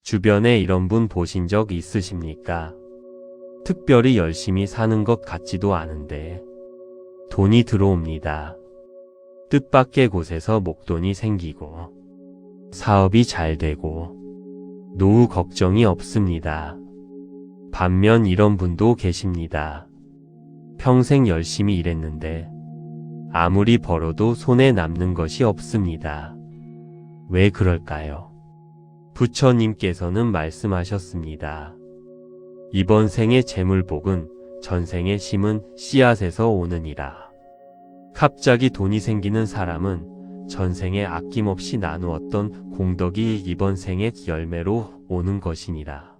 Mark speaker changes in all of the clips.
Speaker 1: 주변에 이런 분 보신 적 있으십니까? 특별히 열심히 사는 것 같지도 않은데 돈이 들어옵니다. 뜻밖의 곳에서 목돈이 생기고 사업이 잘 되고 노후 걱정이 없습니다. 반면 이런 분도 계십니다. 평생 열심히 일했는데 아무리 벌어도 손에 남는 것이 없습니다. 왜 그럴까요? 부처님께서는 말씀하셨습니다. 이번 생의 재물복은 전생에 심은 씨앗에서 오느니라. 갑자기 돈이 생기는 사람은 전생에 아낌없이 나누었던 공덕이 이번 생의 열매로 오는 것이니라.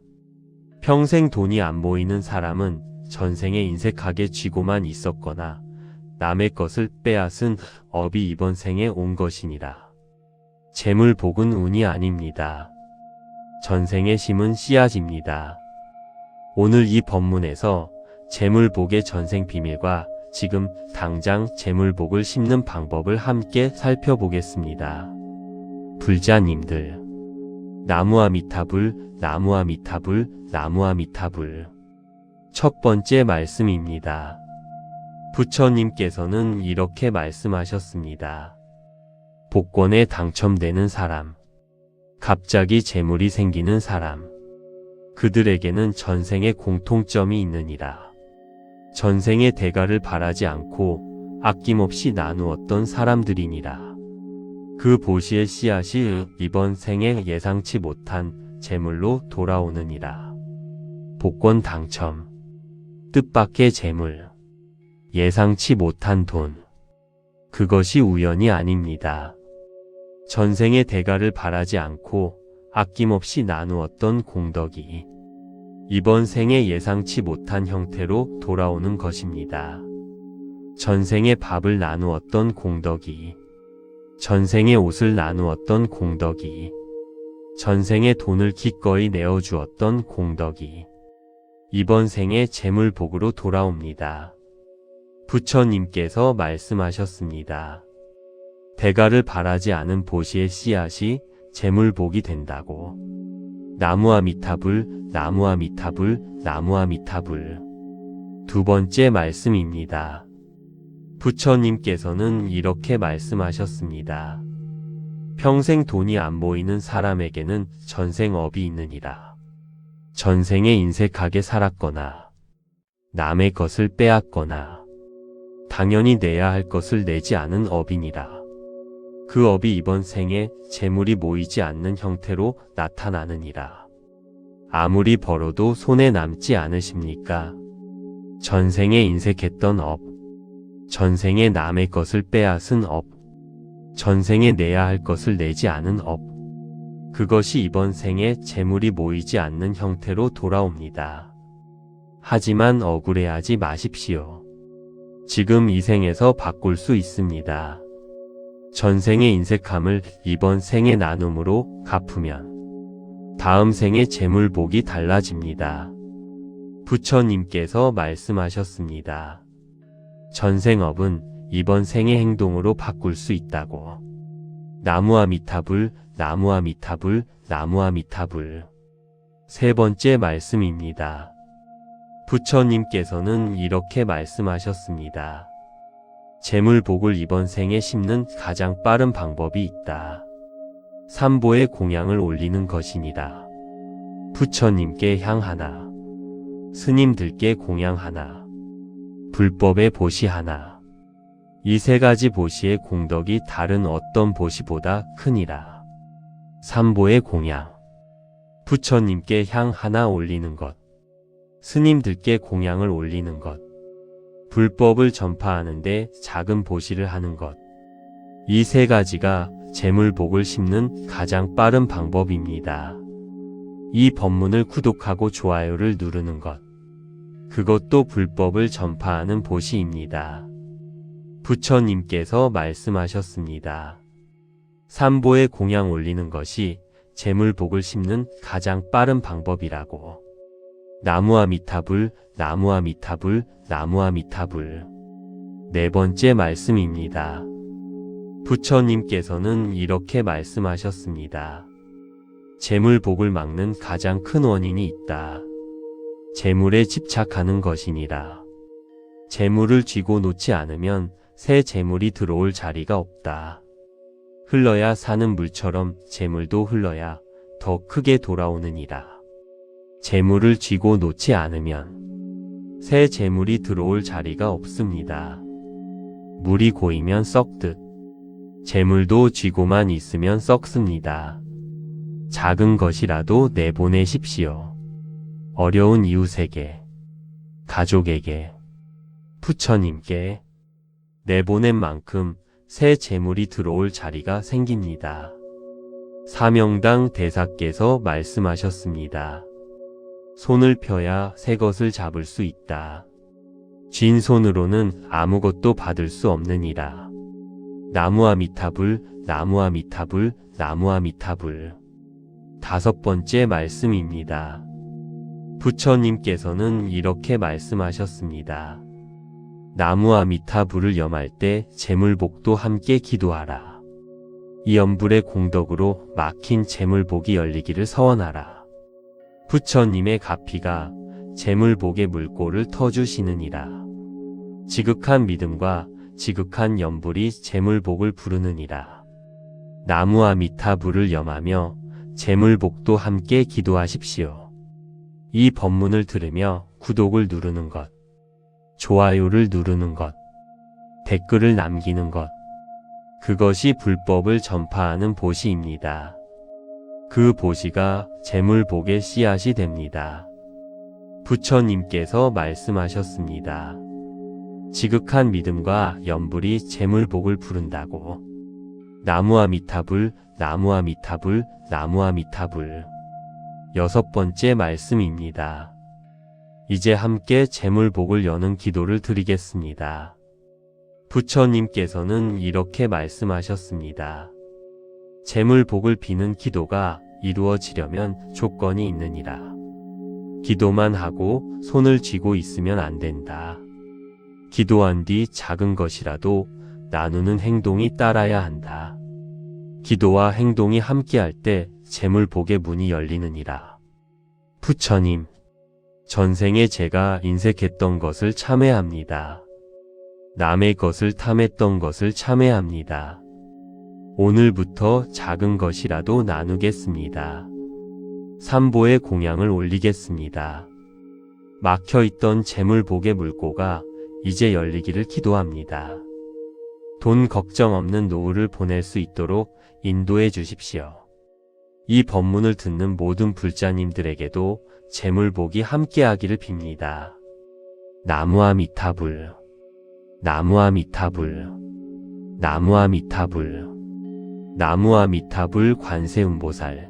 Speaker 1: 평생 돈이 안 모이는 사람은 전생에 인색하게 쥐고만 있었거나 남의 것을 빼앗은 업이 이번 생에 온 것이니라. 재물복은 운이 아닙니다. 전생에 심은 씨앗입니다. 오늘 이 법문에서 재물복의 전생 비밀과 지금 당장 재물복을 심는 방법을 함께 살펴보겠습니다. 불자님들, 나무아미타불, 나무아미타불, 나무아미타불. 첫 번째 말씀입니다. 부처님께서는 이렇게 말씀하셨습니다. 복권에 당첨되는 사람, 갑자기 재물이 생기는 사람, 그들에게는 전생에 공통점이 있느니라. 전생의 대가를 바라지 않고 아낌없이 나누었던 사람들이니라. 그 보시의 씨앗이 이번 생에 예상치 못한 재물로 돌아오느니라. 복권 당첨, 뜻밖의 재물, 예상치 못한 돈, 그것이 우연이 아닙니다. 전생의 대가를 바라지 않고 아낌없이 나누었던 공덕이 이번 생에 예상치 못한 형태로 돌아오는 것입니다. 전생에 밥을 나누었던 공덕이, 전생에 옷을 나누었던 공덕이, 전생에 돈을 기꺼이 내어주었던 공덕이 이번 생에 재물복으로 돌아옵니다. 부처님께서 말씀하셨습니다. 대가를 바라지 않은 보시의 씨앗이 재물복이 된다고. 나무아미타불, 나무아미타불, 나무아미타불. 두 번째 말씀입니다. 부처님께서는 이렇게 말씀하셨습니다. 평생 돈이 안 모이는 사람에게는 전생업이 있느니라. 전생에 인색하게 살았거나 남의 것을 빼앗거나 당연히 내야 할 것을 내지 않은 업이니라. 그 업이 이번 생에 재물이 모이지 않는 형태로 나타나느니라. 아무리 벌어도 손에 남지 않으십니까? 전생에 인색했던 업, 전생에 남의 것을 빼앗은 업, 전생에 내야 할 것을 내지 않은 업, 그것이 이번 생에 재물이 모이지 않는 형태로 돌아옵니다. 하지만 억울해하지 마십시오. 지금 이 생에서 바꿀 수 있습니다. 전생의 인색함을 이번 생의 나눔으로 갚으면 다음 생의 재물복이 달라집니다. 부처님께서 말씀하셨습니다. 전생업은 이번 생의 행동으로 바꿀 수 있다고. 나무아미타불, 나무아미타불, 나무아미타불. 세 번째 말씀입니다. 부처님께서는 이렇게 말씀하셨습니다. 재물복을 이번 생에 심는 가장 빠른 방법이 있다. 삼보의 공양을 올리는 것이니라. 부처님께 향 하나, 스님들께 공양 하나, 불법의 보시 하나. 이 세 가지 보시의 공덕이 다른 어떤 보시보다 크니라. 삼보의 공양, 부처님께 향 하나 올리는 것, 스님들께 공양을 올리는 것, 불법을 전파하는데 작은 보시를 하는 것. 이 세 가지가 재물복을 심는 가장 빠른 방법입니다. 이 법문을 구독하고 좋아요를 누르는 것. 그것도 불법을 전파하는 보시입니다. 부처님께서 말씀하셨습니다. 삼보의 공양 올리는 것이 재물복을 심는 가장 빠른 방법이라고. 나무아미타불, 나무아미타불, 나무아미타불. 네 번째 말씀입니다. 부처님께서는 이렇게 말씀하셨습니다. 재물복을 막는 가장 큰 원인이 있다. 재물에 집착하는 것이니라. 재물을 쥐고 놓지 않으면 새 재물이 들어올 자리가 없다. 흘러야 사는 물처럼 재물도 흘러야 더 크게 돌아오느니라. 재물을 쥐고 놓지 않으면 새 재물이 들어올 자리가 없습니다. 물이 고이면 썩듯 재물도 쥐고만 있으면 썩습니다. 작은 것이라도 내보내십시오. 어려운 이웃에게, 가족에게, 부처님께 내보낸 만큼 새 재물이 들어올 자리가 생깁니다. 사명당 대사께서 말씀하셨습니다. 손을 펴야 새 것을 잡을 수 있다. 쥔 손으로는 아무것도 받을 수 없느니라. 나무아미타불, 나무아미타불, 나무아미타불. 5번째 말씀입니다. 부처님께서는 이렇게 말씀하셨습니다. 나무아미타불을 염할 때 재물복도 함께 기도하라. 이 염불의 공덕으로 막힌 재물복이 열리기를 서원하라. 부처님의 가피가 재물복의 물꼬를 터주시느니라. 지극한 믿음과 지극한 염불이 재물복을 부르느니라. 나무아미타불을 염하며 재물복도 함께 기도하십시오. 이 법문을 들으며 구독을 누르는 것, 좋아요를 누르는 것, 댓글을 남기는 것, 그것이 불법을 전파하는 보시입니다. 그 보시가 재물복의 씨앗이 됩니다. 부처님께서 말씀하셨습니다. 지극한 믿음과 염불이 재물복을 부른다고. 나무아미타불, 나무아미타불, 나무아미타불. 6번째 말씀입니다. 이제 함께 재물복을 여는 기도를 드리겠습니다. 부처님께서는 이렇게 말씀하셨습니다. 재물복을 비는 기도가 이루어지려면 조건이 있느니라. 기도만 하고 손을 쥐고 있으면 안 된다. 기도한 뒤 작은 것이라도 나누는 행동이 따라야 한다. 기도와 행동이 함께할 때 재물복의 문이 열리느니라. 부처님, 전생에 제가 인색했던 것을 참회합니다. 남의 것을 탐했던 것을 참회합니다. 오늘부터 작은 것이라도 나누겠습니다. 삼보의 공양을 올리겠습니다. 막혀있던 재물복의 물꼬가 이제 열리기를 기도합니다. 돈 걱정 없는 노후를 보낼 수 있도록 인도해 주십시오. 이 법문을 듣는 모든 불자님들에게도 재물복이 함께하기를 빕니다. 나무아미타불, 나무아미타불, 나무아미타불. 나무아미타불 관세음보살,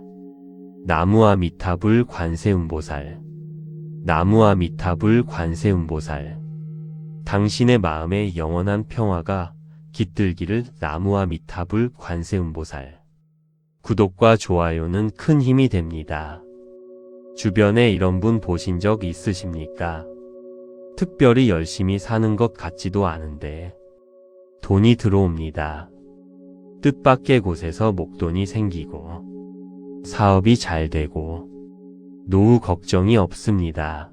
Speaker 1: 나무아미타불 관세음보살, 나무아미타불 관세음보살. 당신의 마음에 영원한 평화가 깃들기를 나무아미타불 관세음보살. 구독과 좋아요는 큰 힘이 됩니다. 주변에 이런 분 보신 적 있으십니까? 특별히 열심히 사는 것 같지도 않은데 돈이 들어옵니다. 뜻밖의 곳에서 목돈이 생기고 사업이 잘 되고 노후 걱정이 없습니다.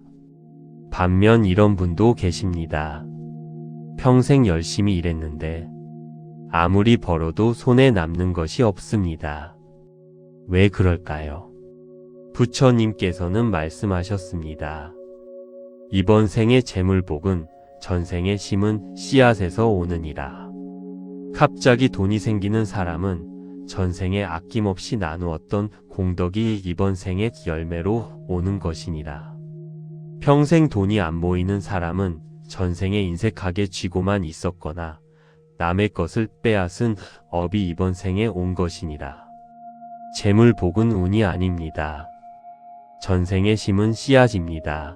Speaker 1: 반면 이런 분도 계십니다. 평생 열심히 일했는데 아무리 벌어도 손에 남는 것이 없습니다. 왜 그럴까요? 부처님께서는 말씀하셨습니다. 이번 생의 재물복은 전생에 심은 씨앗에서 오느니라. 갑자기 돈이 생기는 사람은 전생에 아낌없이 나누었던 공덕이 이번 생의 열매로 오는 것이니라. 평생 돈이 안 모이는 사람은 전생에 인색하게 쥐고만 있었거나 남의 것을 빼앗은 업이 이번 생에 온 것이니라. 재물복은 운이 아닙니다. 전생에 심은 씨앗입니다.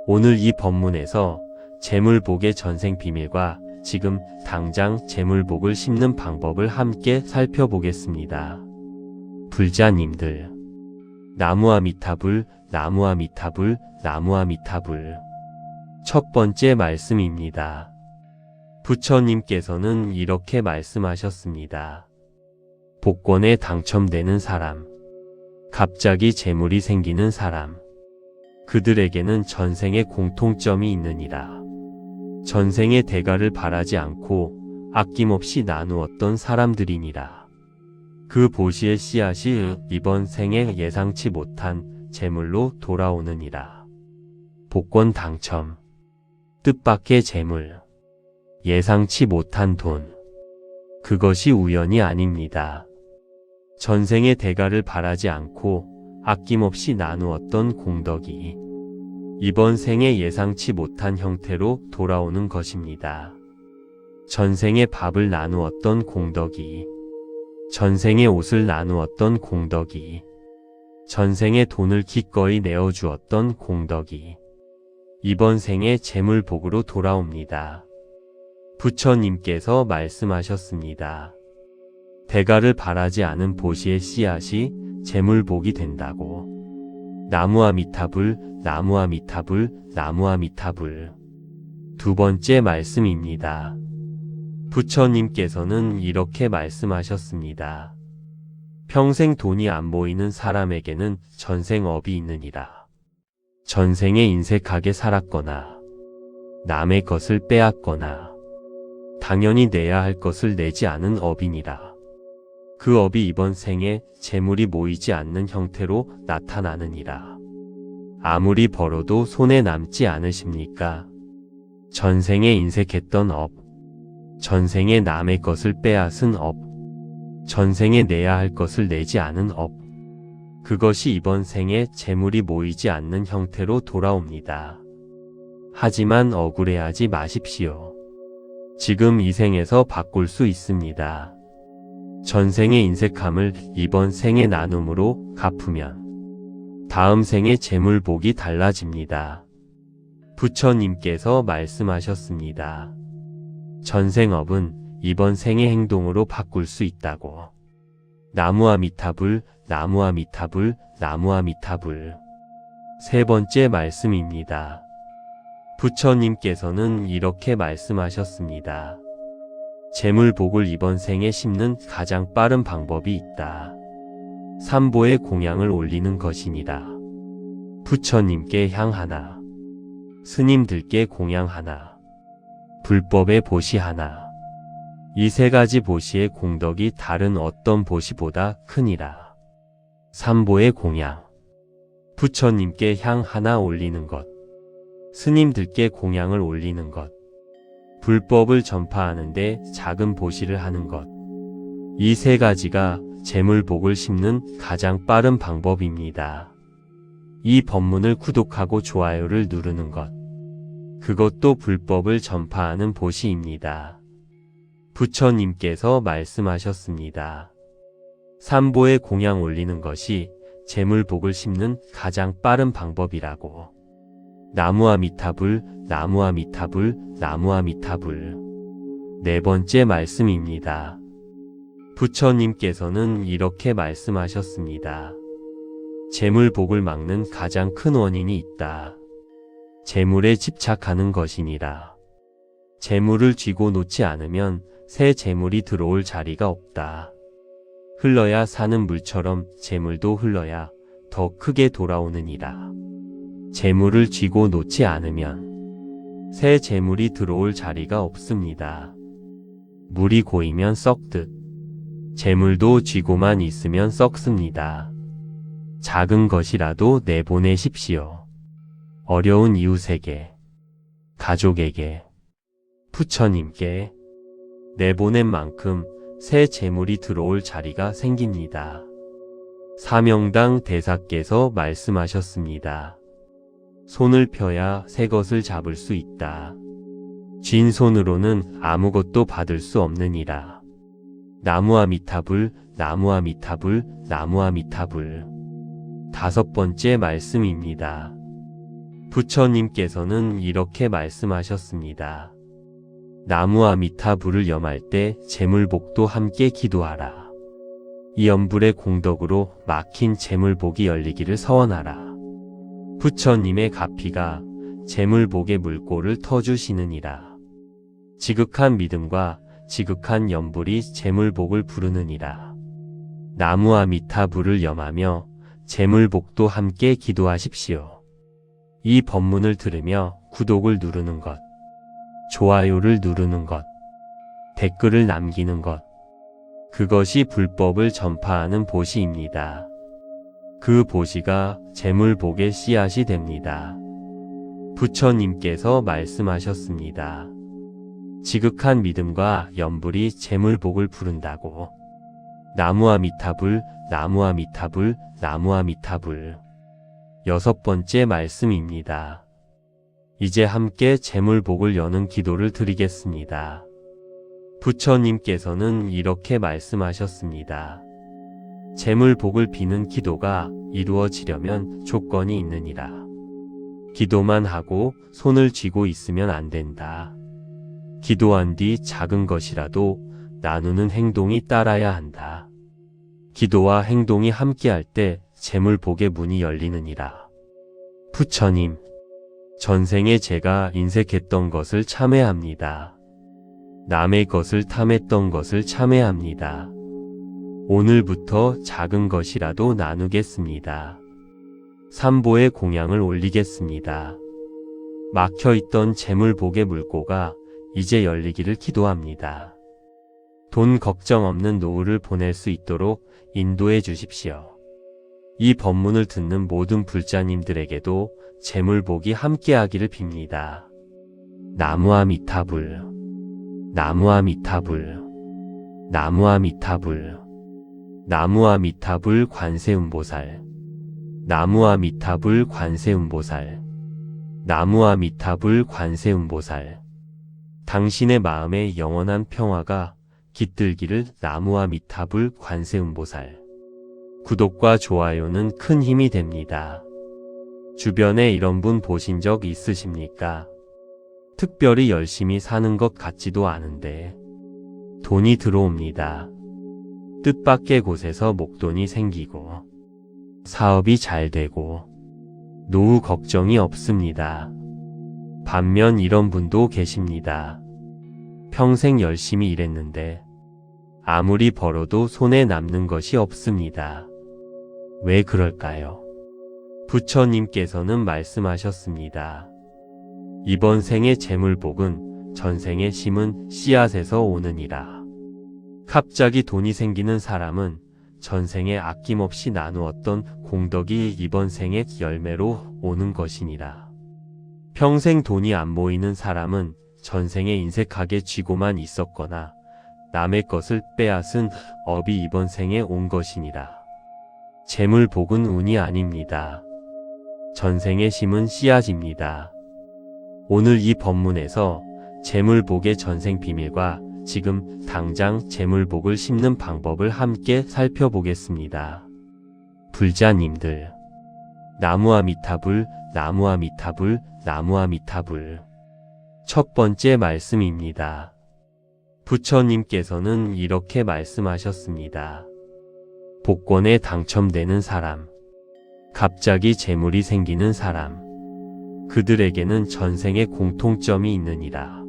Speaker 1: 오늘 이 법문에서 재물복의 전생 비밀과 지금 당장 재물복을 심는 방법을 함께 살펴보겠습니다. 불자님들, 나무아미타불, 나무아미타불, 나무아미타불. 첫 번째 말씀입니다. 부처님께서는 이렇게 말씀하셨습니다. 복권에 당첨되는 사람, 갑자기 재물이 생기는 사람. 그들에게는 전생에 공통점이 있느니라. 전생의 대가를 바라지 않고 아낌없이 나누었던 사람들이니라. 그 보시의 씨앗이 이번 생에 예상치 못한 재물로 돌아오느니라. 복권 당첨, 뜻밖의 재물, 예상치 못한 돈. 그것이 우연이 아닙니다. 전생의 대가를 바라지 않고 아낌없이 나누었던 공덕이 이번 생에 예상치 못한 형태로 돌아오는 것입니다. 전생에 밥을 나누었던 공덕이, 전생에 옷을 나누었던 공덕이, 전생에 돈을 기꺼이 내어주었던 공덕이 이번 생에 재물복으로 돌아옵니다. 부처님께서 말씀하셨습니다. 대가를 바라지 않은 보시의 씨앗이 재물복이 된다고. 나무아미타불, 나무아미타불, 나무아미타불. 두 번째 말씀입니다. 부처님께서는 이렇게 말씀하셨습니다. 평생 돈이 안 보이는 사람에게는 전생 업이 있느니라. 전생에 인색하게 살았거나 남의 것을 빼앗거나 당연히 내야 할 것을 내지 않은 업이니라. 그 업이 이번 생에 재물이 모이지 않는 형태로 나타나느니라. 아무리 벌어도 손에 남지 않으십니까? 전생에 인색했던 업, 전생에 남의 것을 빼앗은 업, 전생에 내야 할 것을 내지 않은 업, 그것이 이번 생에 재물이 모이지 않는 형태로 돌아옵니다. 하지만 억울해하지 마십시오. 지금 이 생에서 바꿀 수 있습니다. 전생의 인색함을 이번 생의 나눔으로 갚으면 다음 생의 재물복이 달라집니다. 부처님께서 말씀하셨습니다. 전생업은 이번 생의 행동으로 바꿀 수 있다고. 나무아미타불, 나무아미타불, 나무아미타불. 세 번째 말씀입니다. 부처님께서는 이렇게 말씀하셨습니다. 재물복을 이번 생에 심는 가장 빠른 방법이 있다. 삼보의 공양을 올리는 것이니라. 부처님께 향 하나, 스님들께 공양 하나, 불법의 보시 하나. 이 세 가지 보시의 공덕이 다른 어떤 보시보다 크니라. 삼보의 공양, 부처님께 향 하나 올리는 것, 스님들께 공양을 올리는 것, 불법을 전파하는데 작은 보시를 하는 것. 이 세 가지가 재물복을 심는 가장 빠른 방법입니다. 이 법문을 구독하고 좋아요를 누르는 것. 그것도 불법을 전파하는 보시입니다. 부처님께서 말씀하셨습니다. 삼보의 공양 올리는 것이 재물복을 심는 가장 빠른 방법이라고. 나무아미타불, 나무아미타불, 나무아미타불. 네 번째 말씀입니다. 부처님께서는 이렇게 말씀하셨습니다. 재물복을 막는 가장 큰 원인이 있다. 재물에 집착하는 것이니라. 재물을 쥐고 놓지 않으면 새 재물이 들어올 자리가 없다. 흘러야 사는 물처럼 재물도 흘러야 더 크게 돌아오느니라. 재물을 쥐고 놓지 않으면 새 재물이 들어올 자리가 없습니다. 물이 고이면 썩듯 재물도 쥐고만 있으면 썩습니다. 작은 것이라도 내보내십시오. 어려운 이웃에게, 가족에게, 부처님께 내보낸 만큼 새 재물이 들어올 자리가 생깁니다. 사명당 대사께서 말씀하셨습니다. 손을 펴야 새 것을 잡을 수 있다. 쥔 손으로는 아무것도 받을 수 없느니라. 나무아미타불, 나무아미타불, 나무아미타불. 다섯 번째 말씀입니다. 부처님께서는 이렇게 말씀하셨습니다. 나무아미타불을 염할 때 재물복도 함께 기도하라. 이 염불의 공덕으로 막힌 재물복이 열리기를 서원하라. 부처님의 가피가 재물복의 물꼬를 터주시느니라. 지극한 믿음과 지극한 염불이 재물복을 부르느니라. 나무아미타불을 염하며 재물복도 함께 기도하십시오. 이 법문을 들으며 구독을 누르는 것, 좋아요를 누르는 것, 댓글을 남기는 것, 그것이 불법을 전파하는 보시입니다. 그 보시가 재물복의 씨앗이 됩니다. 부처님께서 말씀하셨습니다. 지극한 믿음과 염불이 재물복을 부른다고. 나무아미타불, 나무아미타불, 나무아미타불. 6번째 말씀입니다. 이제 함께 재물복을 여는 기도를 드리겠습니다. 부처님께서는 이렇게 말씀하셨습니다. 재물복을 비는 기도가 이루어지려면 조건이 있느니라. 기도만 하고 손을 쥐고 있으면 안 된다. 기도한 뒤 작은 것이라도 나누는 행동이 따라야 한다. 기도와 행동이 함께할 때 재물복의 문이 열리느니라. 부처님, 전생에 제가 인색했던 것을 참회합니다. 남의 것을 탐했던 것을 참회합니다. 오늘부터 작은 것이라도 나누겠습니다. 삼보의 공양을 올리겠습니다. 막혀있던 재물복의 물고가 이제 열리기를 기도합니다. 돈 걱정 없는 노후를 보낼 수 있도록 인도해 주십시오. 이 법문을 듣는 모든 불자님들에게도 재물복이 함께하기를 빕니다. 나무아미타불, 나무아미타불, 나무아미타불, 나무아미타불 관세음보살, 나무아미타불 관세음보살, 나무아미타불 관세음보살. 당신의 마음에 영원한 평화가 깃들기를. 나무아미타불 관세음보살. 구독과 좋아요는 큰 힘이 됩니다. 주변에 이런 분 보신 적 있으십니까? 특별히 열심히 사는 것 같지도 않은데 돈이 들어옵니다. 뜻밖의 곳에서 목돈이 생기고 사업이 잘 되고 노후 걱정이 없습니다. 반면 이런 분도 계십니다. 평생 열심히 일했는데 아무리 벌어도 손에 남는 것이 없습니다. 왜 그럴까요? 부처님께서는 말씀하셨습니다. 이번 생의 재물복은 전생에 심은 씨앗에서 오느니라. 갑자기 돈이 생기는 사람은 전생에 아낌없이 나누었던 공덕이 이번 생의 열매로 오는 것이니라. 평생 돈이 안 모이는 사람은 전생에 인색하게 쥐고만 있었거나 남의 것을 빼앗은 업이 이번 생에 온 것이니라. 재물복은 운이 아닙니다. 전생에 심은 씨앗입니다. 오늘 이 법문에서 재물복의 전생 비밀과 지금 당장 재물복을 심는 방법을 함께 살펴보겠습니다. 불자님들, 나무아미타불, 나무아미타불, 나무아미타불. 첫 번째 말씀입니다. 부처님께서는 이렇게 말씀하셨습니다. 복권에 당첨되는 사람, 갑자기 재물이 생기는 사람, 그들에게는 전생에 공통점이 있느니라.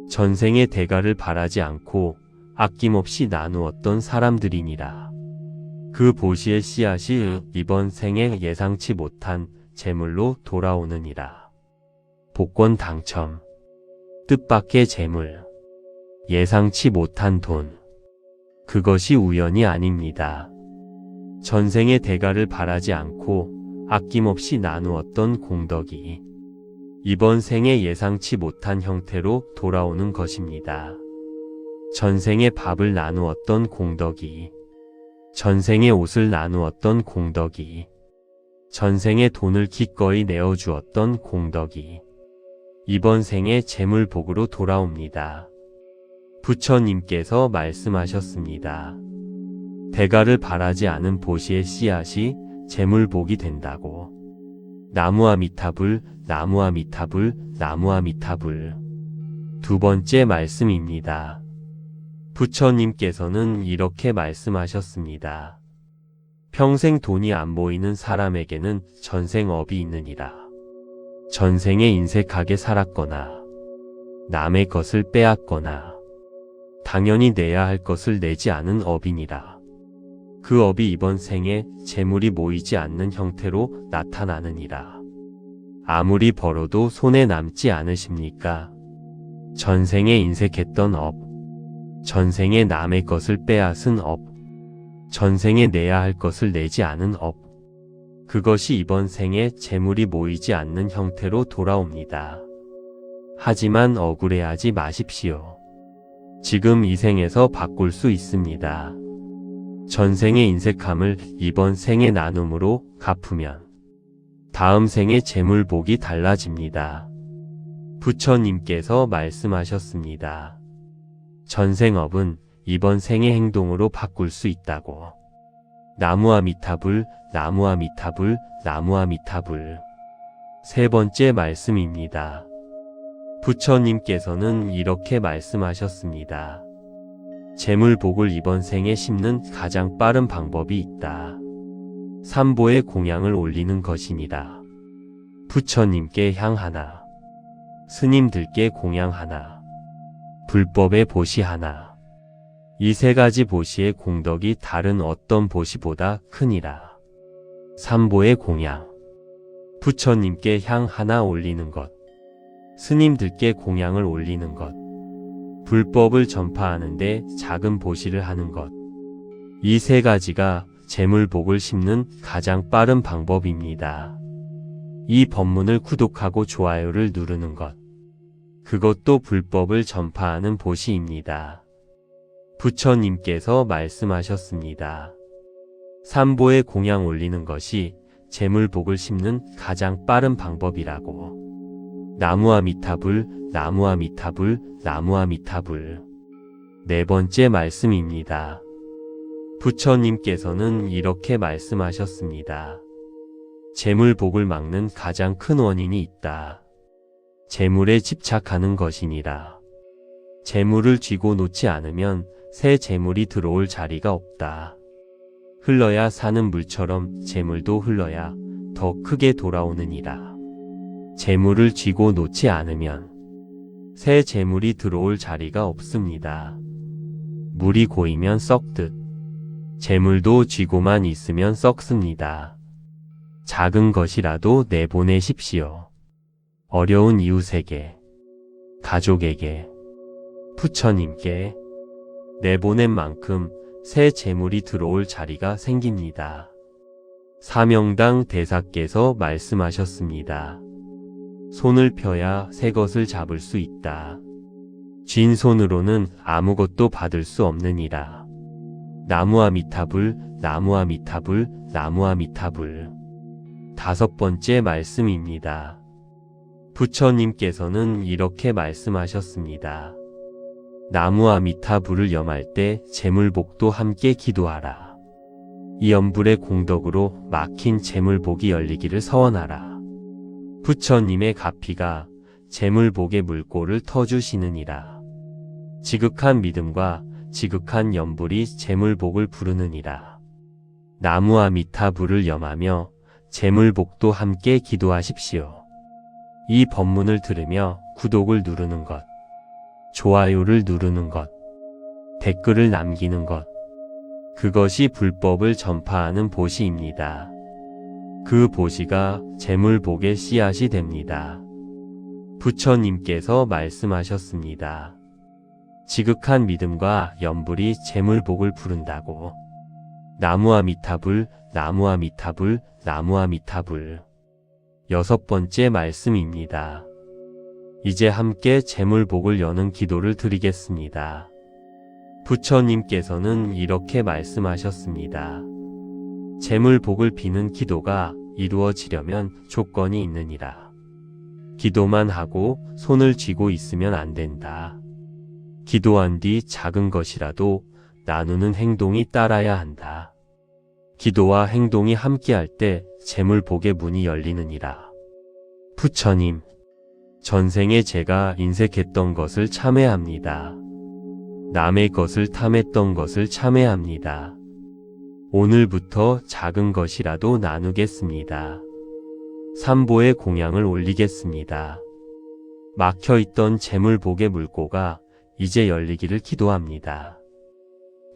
Speaker 1: 전생의 대가를 바라지 않고 아낌없이 나누었던 사람들이니라. 그 보시의 씨앗이 이번 생에 예상치 못한 재물로 돌아오느니라. 복권 당첨, 뜻밖의 재물, 예상치 못한 돈, 그것이 우연이 아닙니다. 전생의 대가를 바라지 않고 아낌없이 나누었던 공덕이 이번 생에 예상치 못한 형태로 돌아오는 것입니다. 전생에 밥을 나누었던 공덕이, 전생에 옷을 나누었던 공덕이, 전생에 돈을 기꺼이 내어주었던 공덕이 이번 생에 재물복으로 돌아옵니다. 부처님께서 말씀하셨습니다. 대가를 바라지 않은 보시의 씨앗이 재물복이 된다고. 나무아미타불, 나무아미타불, 나무아미타불. 두 번째 말씀입니다. 부처님께서는 이렇게 말씀하셨습니다. 평생 돈이 안 모이는 사람에게는 전생업이 있느니라. 전생에 인색하게 살았거나 남의 것을 빼앗거나 당연히 내야 할 것을 내지 않은 업이니라. 그 업이 이번 생에 재물이 모이지 않는 형태로 나타나느니라. 아무리 벌어도 손에 남지 않으십니까? 전생에 인색했던 업, 전생에 남의 것을 빼앗은 업, 전생에 내야 할 것을 내지 않은 업, 그것이 이번 생에 재물이 모이지 않는 형태로 돌아옵니다. 하지만 억울해하지 마십시오. 지금 이 생에서 바꿀 수 있습니다. 전생의 인색함을 이번 생의 나눔으로 갚으면 다음 생의 재물복이 달라집니다. 부처님께서 말씀하셨습니다. 전생업은 이번 생의 행동으로 바꿀 수 있다고. 나무아미타불, 나무아미타불, 나무아미타불. 세 번째 말씀입니다. 부처님께서는 이렇게 말씀하셨습니다. 재물복을 이번 생에 심는 가장 빠른 방법이 있다. 삼보의 공양을 올리는 것이니라. 부처님께 향 하나, 스님들께 공양 하나, 불법의 보시 하나. 이 세 가지 보시의 공덕이 다른 어떤 보시보다 크니라. 삼보의 공양, 부처님께 향 하나 올리는 것, 스님들께 공양을 올리는 것, 불법을 전파하는데 작은 보시를 하는 것. 이 세 가지가 재물복을 심는 가장 빠른 방법입니다. 이 법문을 구독하고 좋아요를 누르는 것. 그것도 불법을 전파하는 보시입니다. 부처님께서 말씀하셨습니다. 삼보의 공양 올리는 것이 재물복을 심는 가장 빠른 방법이라고. 나무아미타불, 나무아미타불, 나무아미타불. 네 번째 말씀입니다. 부처님께서는 이렇게 말씀하셨습니다. 재물복을 막는 가장 큰 원인이 있다. 재물에 집착하는 것이니라. 재물을 쥐고 놓지 않으면 새 재물이 들어올 자리가 없다. 흘러야 사는 물처럼 재물도 흘러야 더 크게 돌아오느니라. 재물을 쥐고 놓지 않으면 새 재물이 들어올 자리가 없습니다. 물이 고이면 썩듯 재물도 쥐고만 있으면 썩습니다. 작은 것이라도 내보내십시오. 어려운 이웃에게, 가족에게, 부처님께 내보낸 만큼 새 재물이 들어올 자리가 생깁니다. 사명당 대사께서 말씀하셨습니다. 손을 펴야 새 것을 잡을 수 있다. 쥔 손으로는 아무것도 받을 수 없느니라. 나무아미타불, 나무아미타불, 나무아미타불. 다섯 번째 말씀입니다. 부처님께서는 이렇게 말씀하셨습니다. 나무아미타불을 염할 때 재물복도 함께 기도하라. 이 염불의 공덕으로 막힌 재물복이 열리기를 서원하라. 부처님의 가피가 재물복의 물꼬를 터주시느니라. 지극한 믿음과 지극한 염불이 재물복을 부르느니라. 나무아미타불을 염하며 재물복도 함께 기도하십시오. 이 법문을 들으며 구독을 누르는 것, 좋아요를 누르는 것, 댓글을 남기는 것, 그것이 불법을 전파하는 보시입니다. 그 보시가 재물복의 씨앗이 됩니다. 부처님께서 말씀하셨습니다. 지극한 믿음과 염불이 재물복을 부른다고. 나무아미타불, 나무아미타불, 나무아미타불. 여섯 번째 말씀입니다. 이제 함께 재물복을 여는 기도를 드리겠습니다. 부처님께서는 이렇게 말씀하셨습니다. 재물복을 비는 기도가 이루어지려면 조건이 있느니라. 기도만 하고 손을 쥐고 있으면 안 된다. 기도한 뒤 작은 것이라도 나누는 행동이 따라야 한다. 기도와 행동이 함께할 때 재물복의 문이 열리느니라. 부처님, 전생에 제가 인색했던 것을 참회합니다. 남의 것을 탐했던 것을 참회합니다. 오늘부터 작은 것이라도 나누겠습니다. 삼보의 공양을 올리겠습니다. 막혀있던 재물복의 물꼬가 이제 열리기를 기도합니다.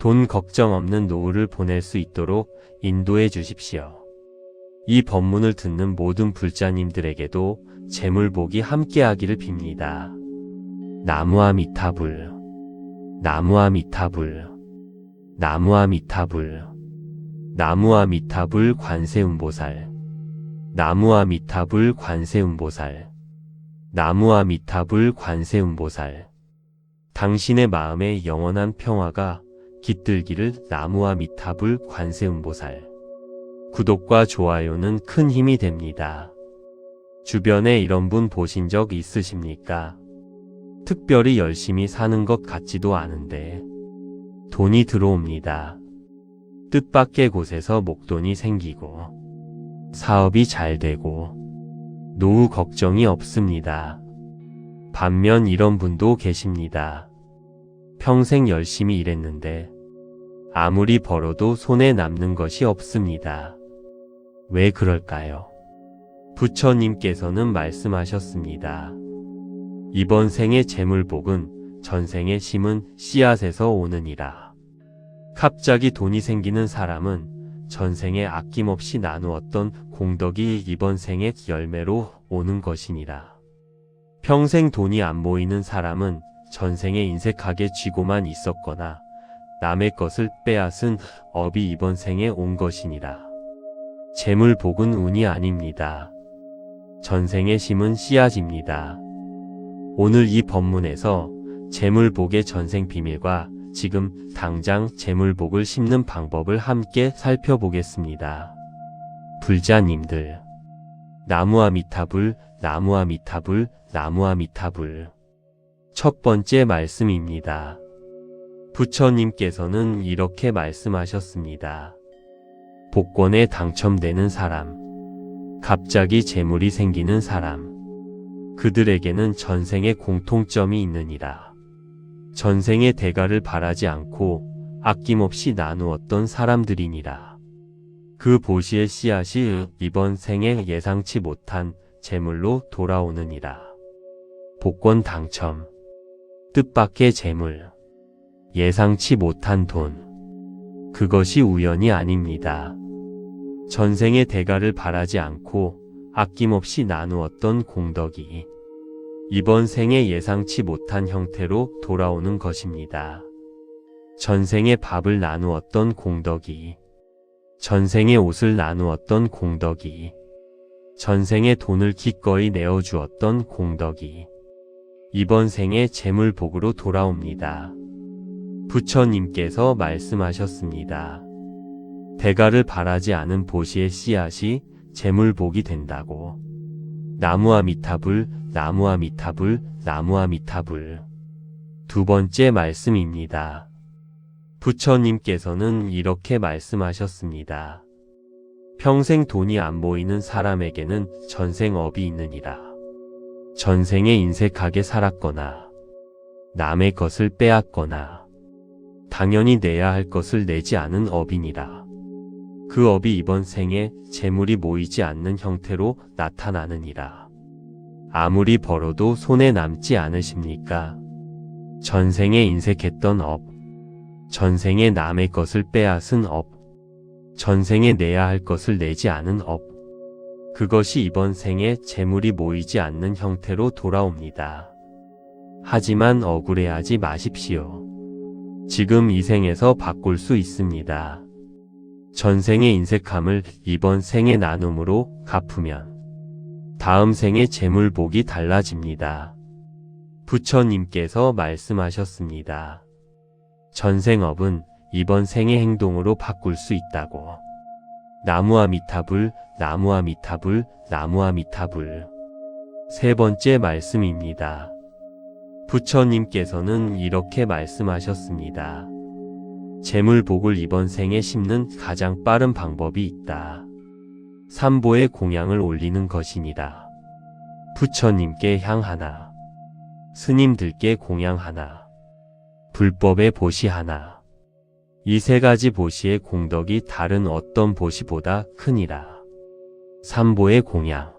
Speaker 1: 돈 걱정 없는 노후를 보낼 수 있도록 인도해 주십시오. 이 법문을 듣는 모든 불자님들에게도 재물복이 함께하기를 빕니다. 나무아미타불, 나무아미타불, 나무아미타불, 나무아미타불 관세음보살, 나무아미타불 관세음보살, 나무아미타불 관세음보살. 당신의 마음에 영원한 평화가 깃들기를. 나무아미타불 관세음보살. 구독과 좋아요는 큰 힘이 됩니다. 주변에 이런 분 보신 적 있으십니까? 특별히 열심히 사는 것 같지도 않은데 돈이 들어옵니다. 뜻밖의 곳에서 목돈이 생기고 사업이 잘 되고 노후 걱정이 없습니다. 반면 이런 분도 계십니다. 평생 열심히 일했는데 아무리 벌어도 손에 남는 것이 없습니다. 왜 그럴까요? 부처님께서는 말씀하셨습니다. 이번 생의 재물복은 전생에 심은 씨앗에서 오느니라. 갑자기 돈이 생기는 사람은 전생에 아낌없이 나누었던 공덕이 이번 생의 열매로 오는 것이니라. 평생 돈이 안 모이는 사람은 전생에 인색하게 쥐고만 있었거나 남의 것을 빼앗은 업이 이번 생에 온 것이니라. 재물복은 운이 아닙니다. 전생에 심은 씨앗입니다. 오늘 이 법문에서 재물복의 전생 비밀과 지금 당장 재물복을 심는 방법을 함께 살펴보겠습니다. 불자님들, 나무아미타불, 나무아미타불, 나무아미타불. 첫 번째 말씀입니다. 부처님께서는 이렇게 말씀하셨습니다. 복권에 당첨되는 사람, 갑자기 재물이 생기는 사람, 그들에게는 전생의 공통점이 있느니라. 전생의 대가를 바라지 않고 아낌없이 나누었던 사람들이니라. 그 보시의 씨앗이 이번 생에 예상치 못한 재물로 돌아오느니라. 복권 당첨, 뜻밖의 재물, 예상치 못한 돈, 그것이 우연이 아닙니다. 전생의 대가를 바라지 않고 아낌없이 나누었던 공덕이 이번 생에 예상치 못한 형태로 돌아오는 것입니다. 전생에 밥을 나누었던 공덕이, 전생에 옷을 나누었던 공덕이, 전생에 돈을 기꺼이 내어주었던 공덕이 이번 생에 재물복으로 돌아옵니다. 부처님께서 말씀하셨습니다. 대가를 바라지 않은 보시의 씨앗이 재물복이 된다고. 나무아미타불, 나무아미타불, 나무아미타불. 두 번째 말씀입니다. 부처님께서는 이렇게 말씀하셨습니다. 평생 돈이 안 모이는 사람에게는 전생업이 있느니라. 전생에 인색하게 살았거나 남의 것을 빼앗거나 당연히 내야 할 것을 내지 않은 업이니라. 그 업이 이번 생에 재물이 모이지 않는 형태로 나타나느니라. 아무리 벌어도 손에 남지 않으십니까? 전생에 인색했던 업, 전생에 남의 것을 빼앗은 업, 전생에 내야 할 것을 내지 않은 업, 그것이 이번 생에 재물이 모이지 않는 형태로 돌아옵니다. 하지만 억울해하지 마십시오. 지금 이 생에서 바꿀 수 있습니다. 전생의 인색함을 이번 생의 나눔으로 갚으면 다음 생의 재물복이 달라집니다. 부처님께서 말씀하셨습니다. 전생업은 이번 생의 행동으로 바꿀 수 있다고. 나무아미타불, 나무아미타불, 나무아미타불. 세 번째 말씀입니다. 부처님께서는 이렇게 말씀하셨습니다. 재물복을 이번 생에 심는 가장 빠른 방법이 있다. 삼보의 공양을 올리는 것이니라. 부처님께 향 하나, 스님들께 공양 하나, 불법의 보시 하나. 이 세 가지 보시의 공덕이 다른 어떤 보시보다 크니라. 삼보의 공양,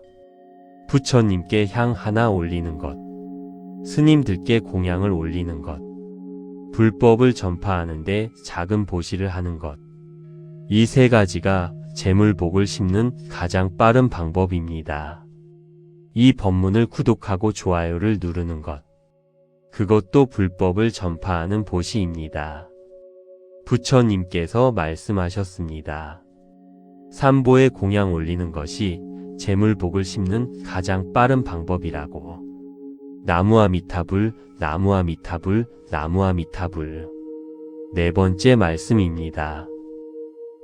Speaker 1: 부처님께 향 하나 올리는 것, 스님들께 공양을 올리는 것, 불법을 전파하는데 작은 보시를 하는 것. 이 세 가지가 재물복을 심는 가장 빠른 방법입니다. 이 법문을 구독하고 좋아요를 누르는 것. 그것도 불법을 전파하는 보시입니다. 부처님께서 말씀하셨습니다. 삼보에 공양 올리는 것이 재물복을 심는 가장 빠른 방법이라고. 나무아미타불, 나무아미타불, 나무아미타불. 네 번째 말씀입니다.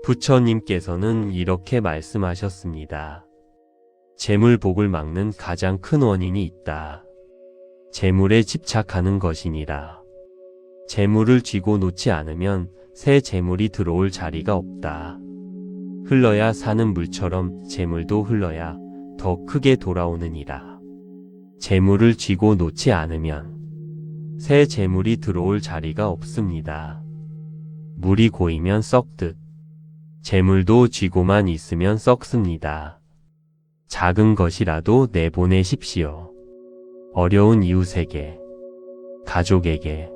Speaker 1: 부처님께서는 이렇게 말씀하셨습니다. 재물복을 막는 가장 큰 원인이 있다. 재물에 집착하는 것이니라. 재물을 쥐고 놓지 않으면 새 재물이 들어올 자리가 없다. 흘러야 사는 물처럼 재물도 흘러야 더 크게 돌아오느니라. 재물을 쥐고 놓지 않으면 새 재물이 들어올 자리가 없습니다. 물이 고이면 썩듯 재물도 쥐고만 있으면 썩습니다. 작은 것이라도 내보내십시오. 어려운 이웃에게, 가족에게,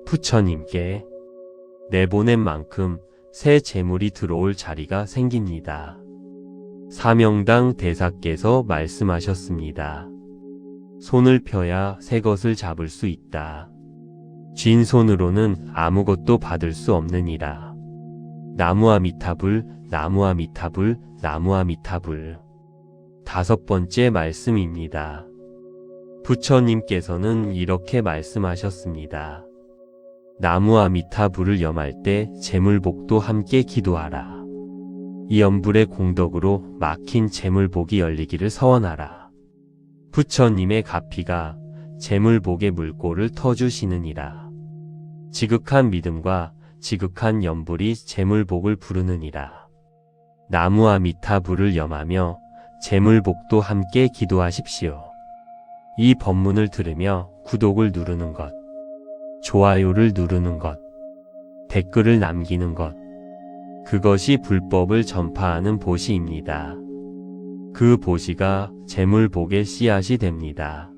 Speaker 1: 부처님께 내보낸 만큼 새 재물이 들어올 자리가 생깁니다. 사명당 대사께서 말씀하셨습니다. 손을 펴야 새 것을 잡을 수 있다. 쥔 손으로는 아무것도 받을 수 없느니라. 나무아미타불, 나무아미타불, 나무아미타불. 다섯 번째 말씀입니다. 부처님께서는 이렇게 말씀하셨습니다. 나무아미타불을 염할 때 재물복도 함께 기도하라. 이 염불의 공덕으로 막힌 재물복이 열리기를 서원하라. 부처님의 가피가 재물복의 물꼬를 터주시느니라. 지극한 믿음과 지극한 염불이 재물복을 부르느니라. 나무아미타불을 염하며 재물복도 함께 기도하십시오. 이 법문을 들으며 구독을 누르는 것, 좋아요를 누르는 것, 댓글을 남기는 것, 그것이 불법을 전파하는 보시입니다. 그 보시가 재물복의 씨앗이 됩니다.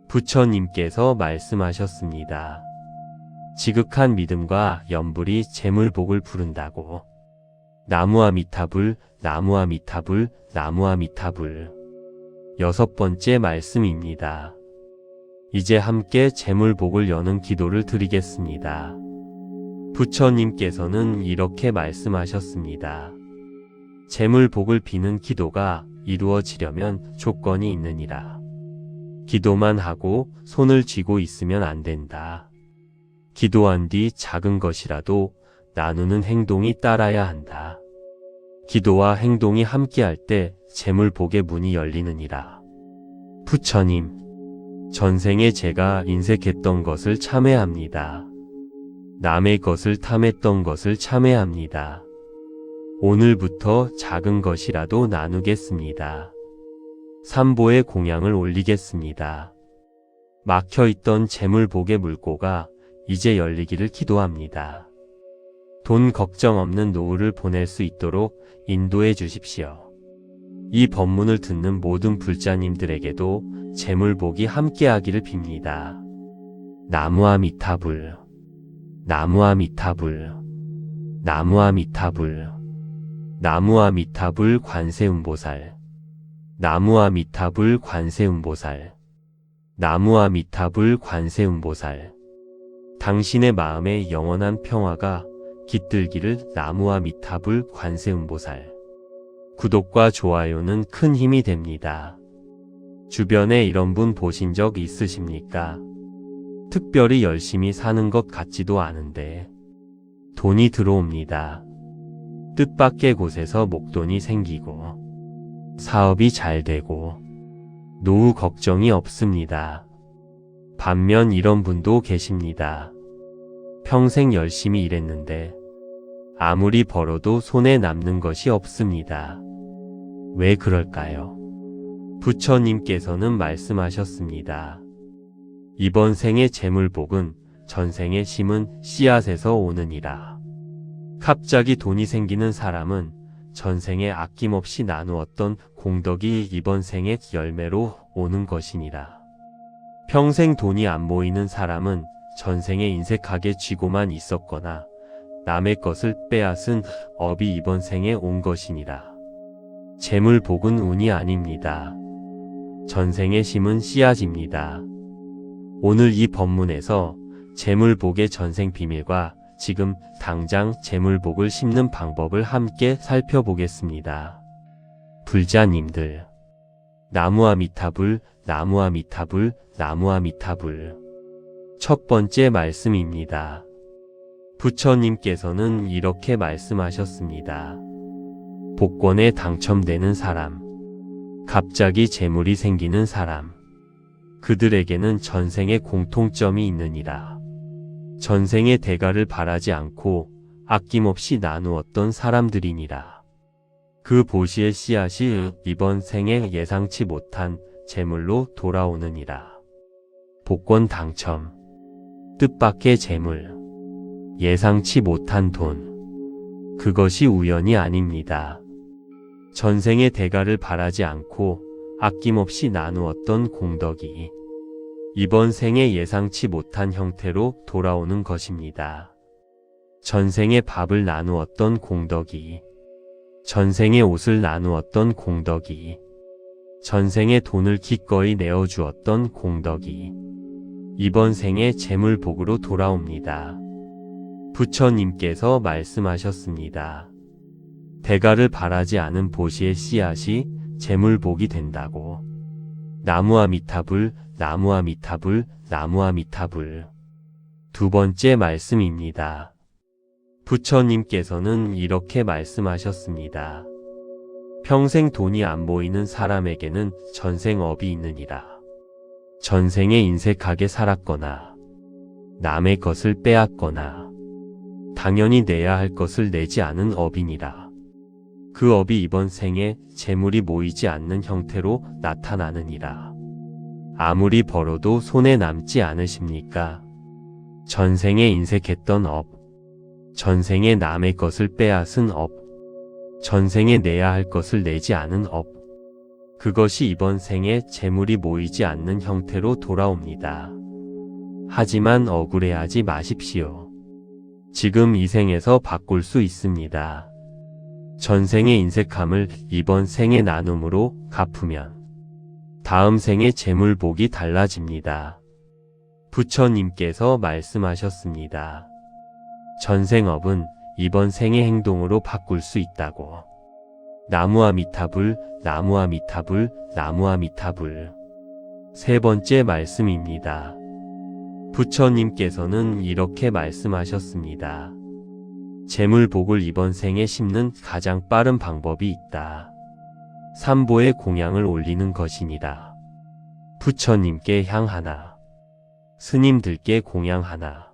Speaker 1: 부처님께서 말씀하셨습니다. 지극한 믿음과 염불이 재물복을 부른다고. 나무아미타불, 나무아미타불, 나무아미타불. 여섯 번째 말씀입니다. 이제 함께 재물복을 여는 기도를 드리겠습니다. 부처님께서는 이렇게 말씀하셨습니다. 재물복을 비는 기도가 이루어지려면 조건이 있느니라. 기도만 하고 손을 쥐고 있으면 안 된다. 기도한 뒤 작은 것이라도 나누는 행동이 따라야 한다. 기도와 행동이 함께할 때 재물복의 문이 열리느니라. 부처님, 전생에 제가 인색했던 것을 참회합니다. 남의 것을 탐했던 것을 참회합니다. 오늘부터 작은 것이라도 나누겠습니다. 삼보에 공양을 올리겠습니다. 막혀있던 재물복의 물꼬가 이제 열리기를 기도합니다. 돈 걱정 없는 노후를 보낼 수 있도록 인도해 주십시오. 이 법문을 듣는 모든 불자님들에게도 재물복이 함께하기를 빕니다. 나무아미타불, 나무아미타불, 나무아미타불, 나무아미타불 관세음보살, 나무아미타불 관세음보살, 나무아미타불 관세음보살. 당신의 마음에 영원한 평화가 깃들기를 나무아미타불 관세음보살. 구독과 좋아요는 큰 힘이 됩니다. 주변에 이런 분 보신 적 있으십니까? 특별히 열심히 사는 것 같지도 않은데 돈이 들어옵니다. 뜻밖의 곳에서 목돈이 생기고 사업이 잘 되고 노후 걱정이 없습니다. 반면 이런 분도 계십니다. 평생 열심히 일했는데 아무리 벌어도 손에 남는 것이 없습니다. 왜 그럴까요? 부처님께서는 말씀하셨습니다. 이번 생의 재물복은 전생에 심은 씨앗에서 오느니라. 갑자기 돈이 생기는 사람은 전생에 아낌없이 나누었던 공덕이 이번 생의 열매로 오는 것이니라. 평생 돈이 안 모이는 사람은 전생에 인색하게 쥐고만 있었거나 남의 것을 빼앗은 업이 이번 생에 온 것이니라. 재물 복은 운이 아닙니다. 전생에 심은 씨앗입니다. 오늘 이 법문에서 재물 복의 전생 비밀과 지금 당장 재물 복을 심는 방법을 함께 살펴보겠습니다. 불자님들, 나무아미타불, 나무아미타불, 나무아미타불. 첫 번째 말씀입니다. 부처님께서는 이렇게 말씀하셨습니다. 복권에 당첨되는 사람, 갑자기 재물이 생기는 사람, 그들에게는 전생에 공통점이 있느니라. 전생의 대가를 바라지 않고 아낌없이 나누었던 사람들이니라. 그 보시의 씨앗이 이번 생에 예상치 못한 재물로 돌아오느니라. 복권 당첨, 뜻밖의 재물, 예상치 못한 돈, 그것이 우연이 아닙니다. 전생의 대가를 바라지 않고 아낌없이 나누었던 공덕이 이번 생에 예상치 못한 형태로 돌아오는 것입니다. 전생에 밥을 나누었던 공덕이, 전생에 옷을 나누었던 공덕이, 전생에 돈을 기꺼이 내어주었던 공덕이 이번 생에 재물복으로 돌아옵니다. 부처님께서 말씀하셨습니다. 대가를 바라지 않은 보시의 씨앗이 재물복이 된다고. 나무아미타불, 나무아미타불, 나무아미타불. 두 번째 말씀입니다. 부처님께서는 이렇게 말씀하셨습니다. 평생 돈이 안 보이는 사람에게는 전생업이 있느니라. 전생에 인색하게 살았거나 남의 것을 빼앗거나 당연히 내야 할 것을 내지 않은 업이니라. 그 업이 이번 생에 재물이 모이지 않는 형태로 나타나느니라. 아무리 벌어도 손에 남지 않으십니까? 전생에 인색했던 업, 전생에 남의 것을 빼앗은 업, 전생에 내야 할 것을 내지 않은 업, 그것이 이번 생에 재물이 모이지 않는 형태로 돌아옵니다. 하지만 억울해하지 마십시오. 지금 이 생에서 바꿀 수 있습니다. 전생의 인색함을 이번 생의 나눔으로 갚으면 다음 생의 재물복이 달라집니다. 부처님께서 말씀하셨습니다. 전생업은 이번 생의 행동으로 바꿀 수 있다고. 나무아미타불, 나무아미타불, 나무아미타불. 세 번째 말씀입니다. 부처님께서는 이렇게 말씀하셨습니다. 재물복을 이번 생에 심는 가장 빠른 방법이 있다. 삼보의 공양을 올리는 것이니라. 부처님께 향 하나, 스님들께 공양 하나,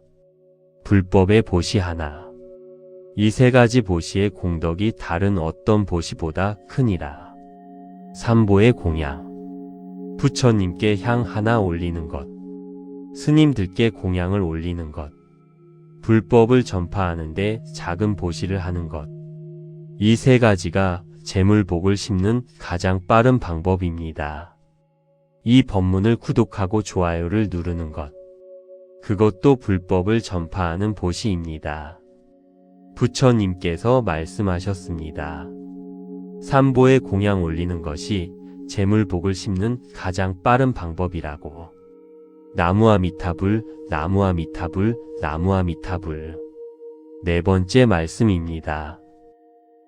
Speaker 1: 불법의 보시 하나. 이 세 가지 보시의 공덕이 다른 어떤 보시보다 크니라. 삼보의 공양, 부처님께 향 하나 올리는 것, 스님들께 공양을 올리는 것, 불법을 전파하는데 작은 보시를 하는 것. 이 세 가지가 재물복을 심는 가장 빠른 방법입니다. 이 법문을 구독하고 좋아요를 누르는 것. 그것도 불법을 전파하는 보시입니다. 부처님께서 말씀하셨습니다. 삼보에 공양 올리는 것이 재물복을 심는 가장 빠른 방법이라고. 나무아미타불, 나무아미타불, 나무아미타불. 네 번째 말씀입니다.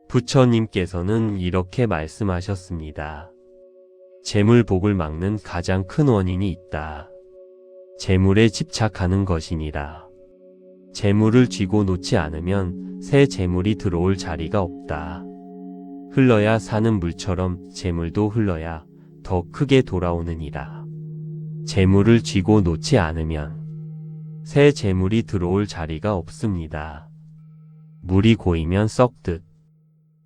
Speaker 1: 부처님께서는 이렇게 말씀하셨습니다. 재물복을 막는 가장 큰 원인이 있다. 재물에 집착하는 것이니라. 재물을 쥐고 놓지 않으면 새 재물이 들어올 자리가 없다. 흘러야 사는 물처럼 재물도 흘러야 더 크게 돌아오느니라. 재물을 쥐고 놓지 않으면 새 재물이 들어올 자리가 없습니다. 물이 고이면 썩듯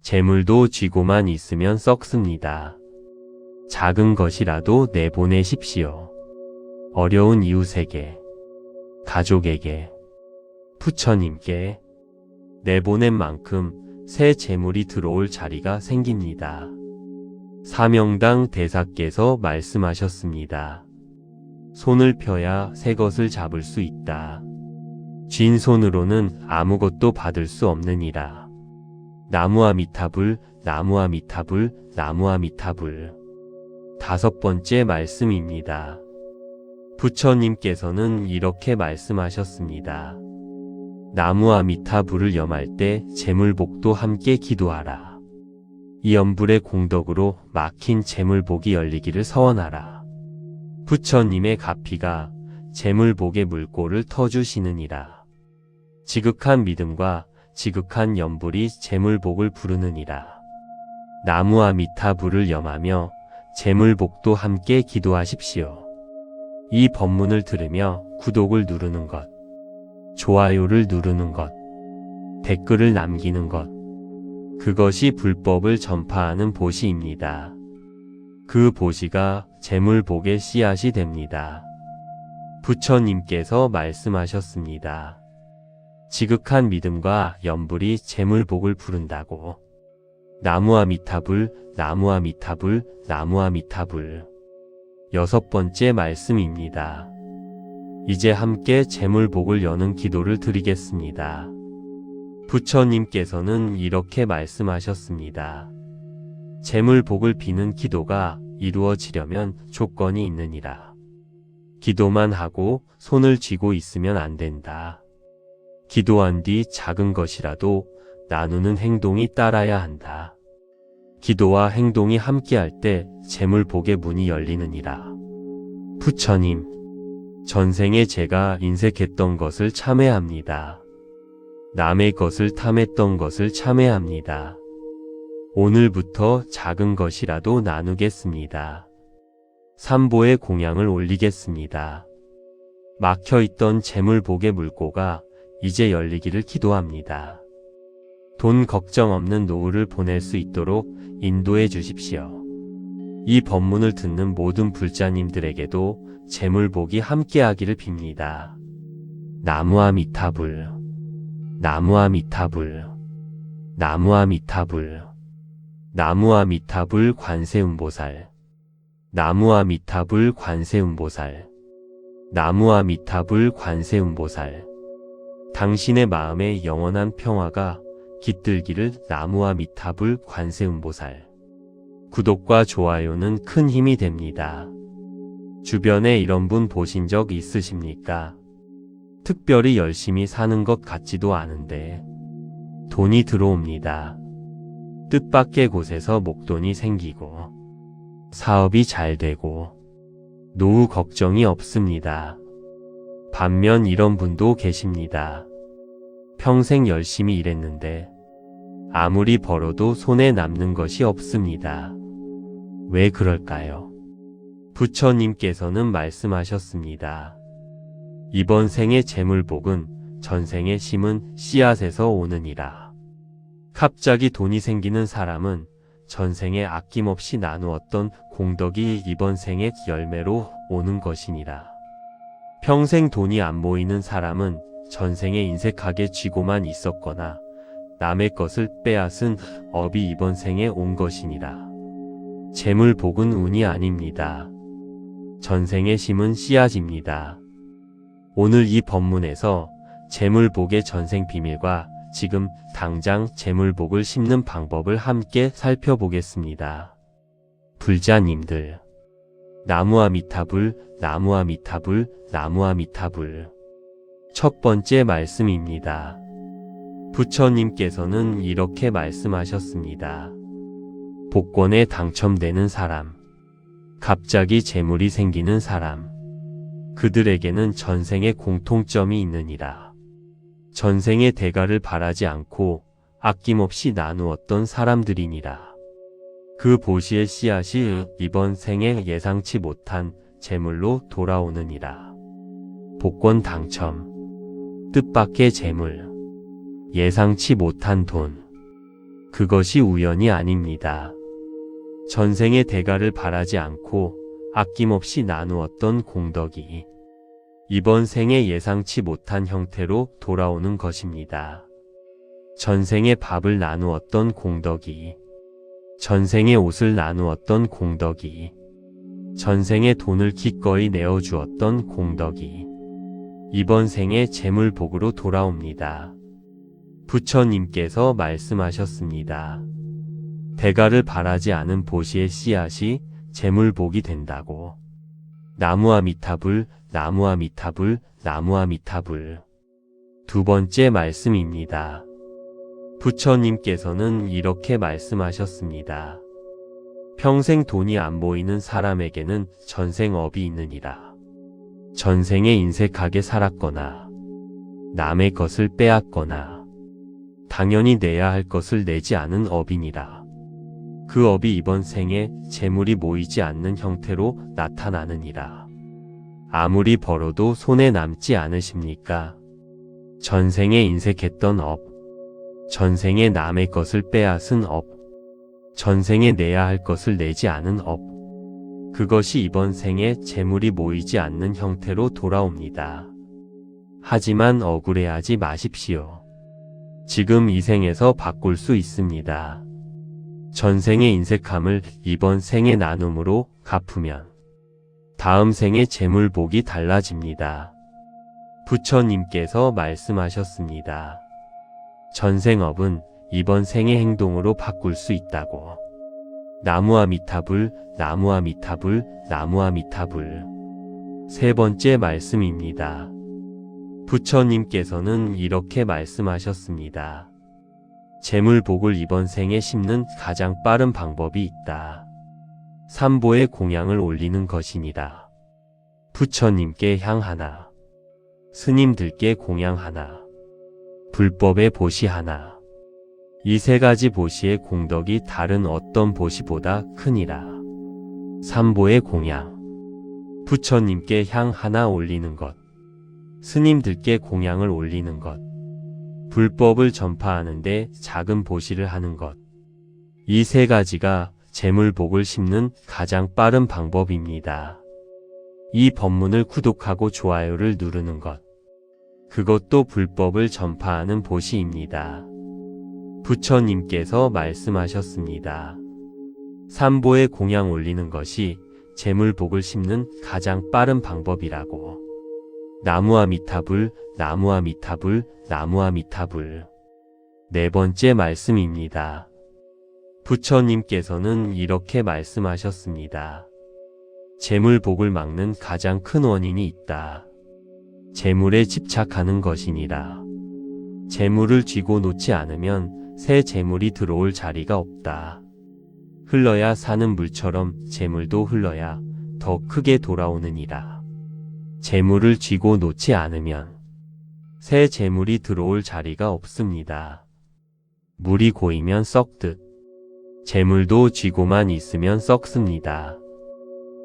Speaker 1: 재물도 쥐고만 있으면 썩습니다. 작은 것이라도 내보내십시오. 어려운 이웃에게, 가족에게, 부처님께 내보낸 만큼 새 재물이 들어올 자리가 생깁니다. 사명당 대사께서 말씀하셨습니다. 손을 펴야 새 것을 잡을 수 있다. 쥔 손으로는 아무것도 받을 수 없느니라. 나무아미타불, 나무아미타불, 나무아미타불. 5번째 말씀입니다. 부처님께서는 이렇게 말씀하셨습니다. 나무아미타불을 염할 때 재물복도 함께 기도하라. 이 염불의 공덕으로 막힌 재물복이 열리기를 서원하라. 부처님의 가피가 재물복의 물꼬를 터주시느니라. 지극한 믿음과 지극한 염불이 재물복을 부르느니라. 나무아미타불을 염하며 재물복도 함께 기도하십시오. 이 법문을 들으며 구독을 누르는 것, 좋아요를 누르는 것, 댓글을 남기는 것, 그것이 불법을 전파하는 보시입니다. 그 보시가 재물복의 씨앗이 됩니다. 부처님께서 말씀하셨습니다. 지극한 믿음과 염불이 재물복을 부른다고. 나무아미타불, 나무아미타불, 나무아미타불. 6번째 말씀입니다. 이제 함께 재물복을 여는 기도를 드리겠습니다. 부처님께서는 이렇게 말씀하셨습니다. 재물복을 비는 기도가 이루어지려면 조건이 있느니라. 기도만 하고 손을 쥐고 있으면 안 된다. 기도한 뒤 작은 것이라도 나누는 행동이 따라야 한다. 기도와 행동이 함께할 때 재물복의 문이 열리느니라. 부처님, 전생에 제가 인색했던 것을 참회합니다. 남의 것을 탐했던 것을 참회합니다. 오늘부터 작은 것이라도 나누겠습니다. 삼보의 공양을 올리겠습니다. 막혀있던 재물복의 물꼬가 이제 열리기를 기도합니다. 돈 걱정 없는 노후를 보낼 수 있도록 인도해 주십시오. 이 법문을 듣는 모든 불자님들에게도 재물복이 함께하기를 빕니다. 나무아미타불, 나무아미타불, 나무아미타불, 나무아미타불 관세음보살, 나무아미타불 관세음보살, 나무아미타불 관세음보살. 당신의 마음에 영원한 평화가 깃들기를 나무아미타불 관세음보살. 구독과 좋아요는 큰 힘이 됩니다. 주변에 이런 분 보신 적 있으십니까? 특별히 열심히 사는 것 같지도 않은데 돈이 들어옵니다. 뜻밖의 곳에서 목돈이 생기고 사업이 잘 되고 노후 걱정이 없습니다. 반면 이런 분도 계십니다. 평생 열심히 일했는데 아무리 벌어도 손에 남는 것이 없습니다. 왜 그럴까요? 부처님께서는 말씀하셨습니다. 이번 생의 재물복은 전생에 심은 씨앗에서 오느니라. 갑자기 돈이 생기는 사람은 전생에 아낌없이 나누었던 공덕이 이번 생의 열매로 오는 것이니라. 평생 돈이 안 모이는 사람은 전생에 인색하게 쥐고만 있었거나 남의 것을 빼앗은 업이 이번 생에 온 것이니라. 재물복은 운이 아닙니다. 전생에 심은 씨앗입니다. 오늘 이 법문에서 재물복의 전생 비밀과 지금 당장 재물복을 심는 방법을 함께 살펴보겠습니다. 불자님들, 나무아미타불, 나무아미타불, 나무아미타불. 첫 번째 말씀입니다. 부처님께서는 이렇게 말씀하셨습니다. 복권에 당첨되는 사람, 갑자기 재물이 생기는 사람, 그들에게는 전생의 공통점이 있느니라. 전생의 대가를 바라지 않고 아낌없이 나누었던 사람들이니라. 그 보시의 씨앗이 이번 생에 예상치 못한 재물로 돌아오느니라. 복권 당첨, 뜻밖의 재물, 예상치 못한 돈, 그것이 우연이 아닙니다. 전생의 대가를 바라지 않고 아낌없이 나누었던 공덕이 이번 생에 예상치 못한 형태로 돌아오는 것입니다. 전생에 밥을 나누었던 공덕이, 전생에 옷을 나누었던 공덕이, 전생에 돈을 기꺼이 내어주었던 공덕이 이번 생에 재물복으로 돌아옵니다. 부처님께서 말씀하셨습니다. 대가를 바라지 않은 보시의 씨앗이 재물복이 된다고. 나무아미타불, 나무아미타불, 나무아미타불. 두 번째 말씀입니다. 부처님께서는 이렇게 말씀하셨습니다. 평생 돈이 안 보이는 사람에게는 전생 업이 있느니라. 전생에 인색하게 살았거나 남의 것을 빼앗거나 당연히 내야 할 것을 내지 않은 업이니라. 그 업이 이번 생에 재물이 모이지 않는 형태로 나타나느니라. 아무리 벌어도 손에 남지 않으십니까? 전생에 인색했던 업, 전생에 남의 것을 빼앗은 업, 전생에 내야 할 것을 내지 않은 업, 그것이 이번 생에 재물이 모이지 않는 형태로 돌아옵니다. 하지만 억울해하지 마십시오. 지금 이 생에서 바꿀 수 있습니다. 전생의 인색함을 이번 생의 나눔으로 갚으면 다음 생의 재물복이 달라집니다. 부처님께서 말씀하셨습니다. 전생업은 이번 생의 행동으로 바꿀 수 있다고. 나무아미타불, 나무아미타불, 나무아미타불. 세 번째 말씀입니다. 부처님께서는 이렇게 말씀하셨습니다. 재물복을 이번 생에 심는 가장 빠른 방법이 있다. 삼보의 공양을 올리는 것이니라. 부처님께 향 하나, 스님들께 공양 하나, 불법의 보시 하나. 이 세 가지 보시의 공덕이 다른 어떤 보시보다 크니라. 삼보의 공양, 부처님께 향 하나 올리는 것, 스님들께 공양을 올리는 것, 불법을 전파하는데 작은 보시를 하는 것. 이 세 가지가 재물복을 심는 가장 빠른 방법입니다. 이 법문을 구독하고 좋아요를 누르는 것. 그것도 불법을 전파하는 보시입니다. 부처님께서 말씀하셨습니다. 삼보의 공양 올리는 것이 재물복을 심는 가장 빠른 방법이라고. 나무아미타불, 나무아미타불, 나무아미타불. 네 번째 말씀입니다. 부처님께서는 이렇게 말씀하셨습니다. 재물복을 막는 가장 큰 원인이 있다. 재물에 집착하는 것이니라. 재물을 쥐고 놓지 않으면 새 재물이 들어올 자리가 없다. 흘러야 사는 물처럼 재물도 흘러야 더 크게 돌아오느니라. 재물을 쥐고 놓지 않으면 새 재물이 들어올 자리가 없습니다. 물이 고이면 썩듯 재물도 쥐고만 있으면 썩습니다.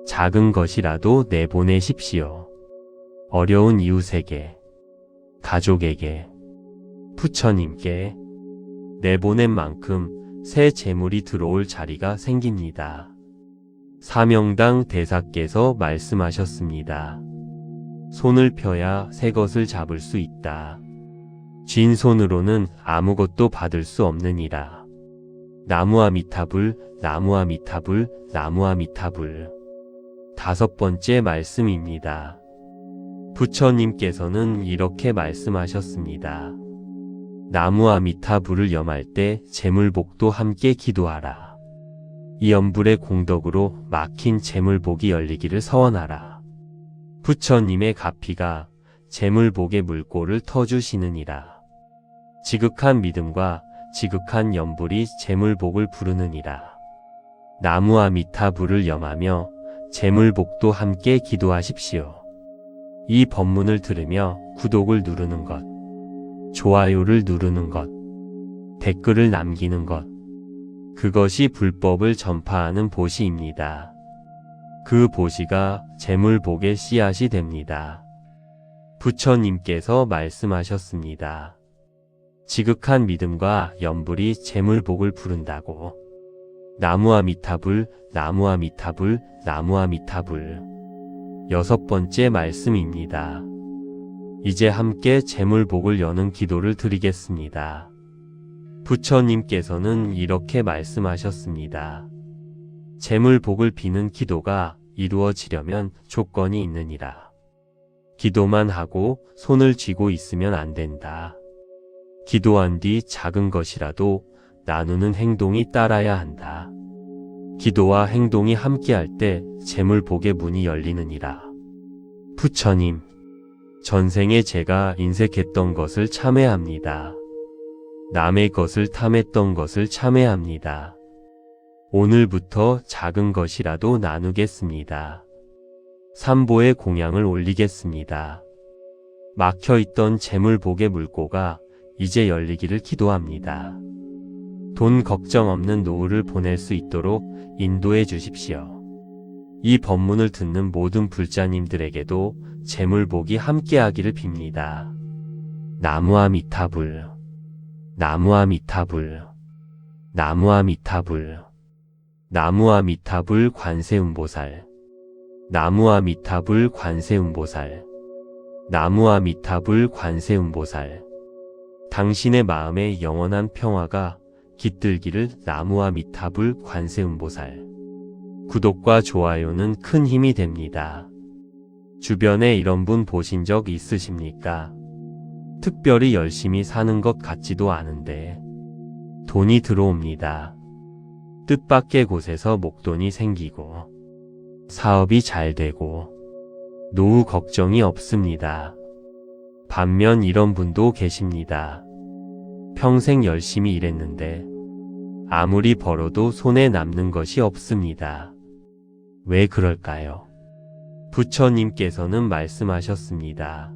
Speaker 1: 작은 것이라도 내보내십시오. 어려운 이웃에게, 가족에게, 부처님께 내보낸 만큼 새 재물이 들어올 자리가 생깁니다. 사명당 대사께서 말씀하셨습니다. 손을 펴야 새 것을 잡을 수 있다. 쥔 손으로는 아무것도 받을 수 없느니라. 나무아미타불, 나무아미타불, 나무아미타불. 다섯 번째 말씀입니다. 부처님께서는 이렇게 말씀하셨습니다. 나무아미타불을 염할 때 재물복도 함께 기도하라. 이 염불의 공덕으로 막힌 재물복이 열리기를 서원하라. 부처님의 가피가 재물복의 물꼬를 터주시느니라. 지극한 믿음과 지극한 염불이 재물복을 부르느니라. 나무아미타불을 염하며 재물복도 함께 기도하십시오. 이 법문을 들으며 구독을 누르는 것, 좋아요를 누르는 것, 댓글을 남기는 것, 그것이 불법을 전파하는 보시입니다. 그 보시가 재물복의 씨앗이 됩니다. 부처님께서 말씀하셨습니다. 지극한 믿음과 염불이 재물복을 부른다고. 나무아미타불, 나무아미타불, 나무아미타불. 여섯 번째 말씀입니다. 이제 함께 재물복을 여는 기도를 드리겠습니다. 부처님께서는 이렇게 말씀하셨습니다. 재물복을 비는 기도가 이루어지려면 조건이 있느니라. 기도만 하고 손을 쥐고 있으면 안 된다. 기도한 뒤 작은 것이라도 나누는 행동이 따라야 한다. 기도와 행동이 함께할 때 재물복의 문이 열리느니라. 부처님, 전생에 제가 인색했던 것을 참회합니다. 남의 것을 탐했던 것을 참회합니다. 오늘부터 작은 것이라도 나누겠습니다. 삼보의 공양을 올리겠습니다. 막혀있던 재물복의 물고가 이제 열리기를 기도합니다. 돈 걱정 없는 노후를 보낼 수 있도록 인도해 주십시오. 이 법문을 듣는 모든 불자님들에게도 재물복이 함께하기를 빕니다. 나무아미타불, 나무아미타불, 나무아미타불, 나무아미타불 관세음보살, 나무아미타불 관세음보살, 나무아미타불 관세음보살. 당신의 마음에 영원한 평화가 깃들기를 나무아미타불 관세음보살. 구독과 좋아요는 큰 힘이 됩니다. 주변에 이런 분 보신 적 있으십니까? 특별히 열심히 사는 것 같지도 않은데 돈이 들어옵니다. 뜻밖의 곳에서 목돈이 생기고 사업이 잘 되고 노후 걱정이 없습니다. 반면 이런 분도 계십니다. 평생 열심히 일했는데 아무리 벌어도 손에 남는 것이 없습니다. 왜 그럴까요? 부처님께서는 말씀하셨습니다.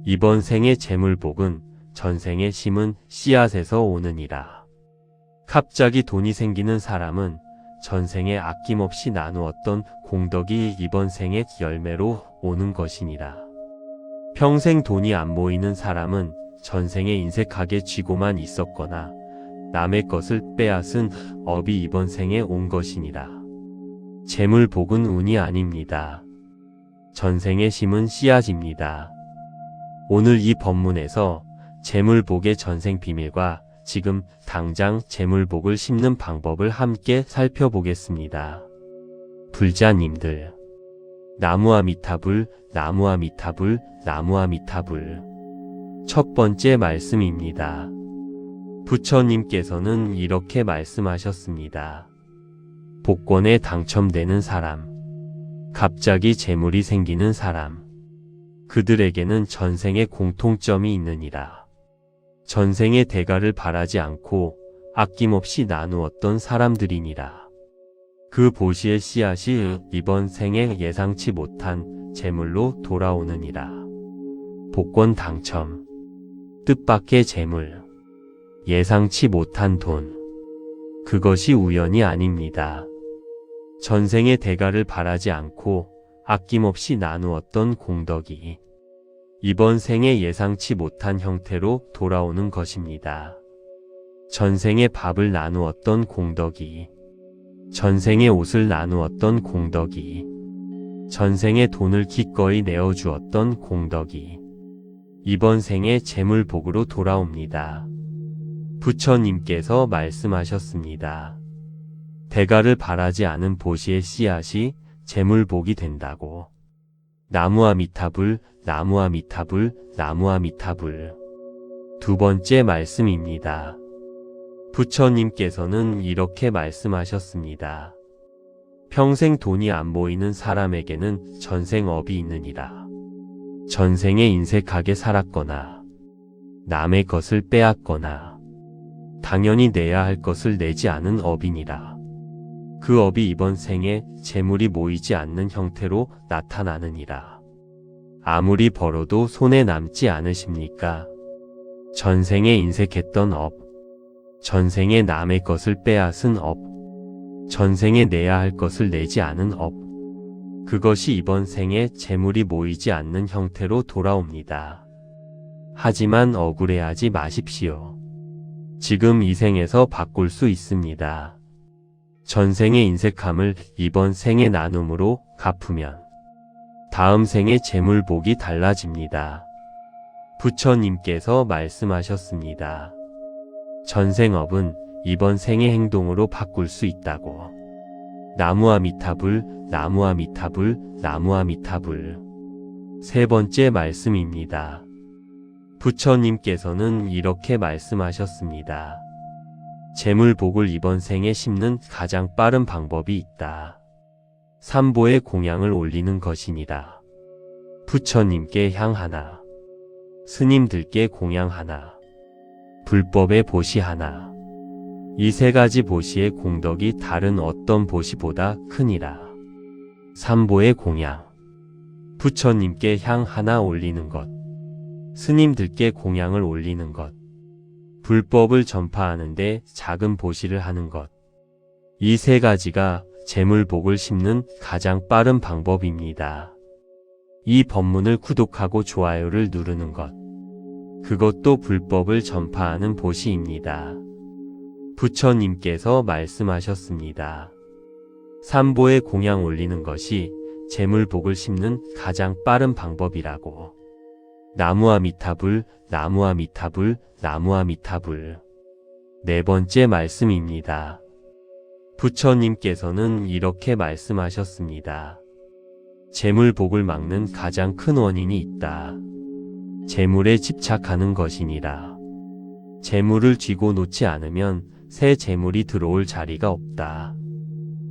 Speaker 1: 이번 생의 재물복은 전생에 심은 씨앗에서 오느니라. 갑자기 돈이 생기는 사람은 전생에 아낌없이 나누었던 공덕이 이번 생의 열매로 오는 것이니라. 평생 돈이 안 모이는 사람은 전생에 인색하게 쥐고만 있었거나 남의 것을 빼앗은 업이 이번 생에 온 것이니라. 재물복은 운이 아닙니다. 전생에 심은 씨앗입니다. 오늘 이 법문에서 재물복의 전생 비밀과 지금 당장 재물복을 심는 방법을 함께 살펴보겠습니다. 불자님들, 나무아미타불, 나무아미타불, 나무아미타불. 첫 번째 말씀입니다. 부처님께서는 이렇게 말씀하셨습니다. 복권에 당첨되는 사람, 갑자기 재물이 생기는 사람, 그들에게는 전생에 공통점이 있느니라. 전생의 대가를 바라지 않고 아낌없이 나누었던 사람들이니라. 그 보시의 씨앗이 이번 생에 예상치 못한 재물로 돌아오느니라. 복권 당첨, 뜻밖의 재물, 예상치 못한 돈, 그것이 우연이 아닙니다. 전생의 대가를 바라지 않고 아낌없이 나누었던 공덕이 이번 생에 예상치 못한 형태로 돌아오는 것입니다. 전생에 밥을 나누었던 공덕이, 전생에 옷을 나누었던 공덕이, 전생에 돈을 기꺼이 내어주었던 공덕이 이번 생에 재물복으로 돌아옵니다. 부처님께서 말씀하셨습니다. 대가를 바라지 않은 보시의 씨앗이 재물복이 된다고. 나무아미타불, 나무아미타불, 나무아미타불. 두 번째 말씀입니다. 부처님께서는 이렇게 말씀하셨습니다. 평생 돈이 안 모이는 사람에게는 전생업이 있느니라. 전생에 인색하게 살았거나 남의 것을 빼앗거나 당연히 내야 할 것을 내지 않은 업이니라. 그 업이 이번 생에 재물이 모이지 않는 형태로 나타나느니라. 아무리 벌어도 손에 남지 않으십니까? 전생에 인색했던 업, 전생에 남의 것을 빼앗은 업, 전생에 내야 할 것을 내지 않은 업, 그것이 이번 생에 재물이 모이지 않는 형태로 돌아옵니다. 하지만 억울해하지 마십시오. 지금 이 생에서 바꿀 수 있습니다. 전생의 인색함을 이번 생의 나눔으로 갚으면 다음 생의 재물복이 달라집니다. 부처님께서 말씀하셨습니다. 전생업은 이번 생의 행동으로 바꿀 수 있다고. 나무아미타불, 나무아미타불, 나무아미타불. 세 번째 말씀입니다. 부처님께서는 이렇게 말씀하셨습니다. 재물복을 이번 생에 심는 가장 빠른 방법이 있다. 삼보의 공양을 올리는 것이니라. 부처님께 향하나, 스님들께 공양하나, 불법의 보시 하나. 이 세 가지 보시의 공덕이 다른 어떤 보시보다 크니라. 삼보의 공양, 부처님께 향 하나 올리는 것, 스님들께 공양을 올리는 것, 불법을 전파하는데 작은 보시를 하는 것. 이 세 가지가 재물복을 심는 가장 빠른 방법입니다. 이 법문을 구독하고 좋아요를 누르는 것. 그것도 불법을 전파하는 보시입니다. 부처님께서 말씀하셨습니다. 삼보의 공양 올리는 것이 재물복을 심는 가장 빠른 방법이라고. 나무아미타불, 나무아미타불, 나무아미타불. 네 번째 말씀입니다. 부처님께서는 이렇게 말씀하셨습니다. 재물복을 막는 가장 큰 원인이 있다. 재물에 집착하는 것이니라. 재물을 쥐고 놓지 않으면 새 재물이 들어올 자리가 없다.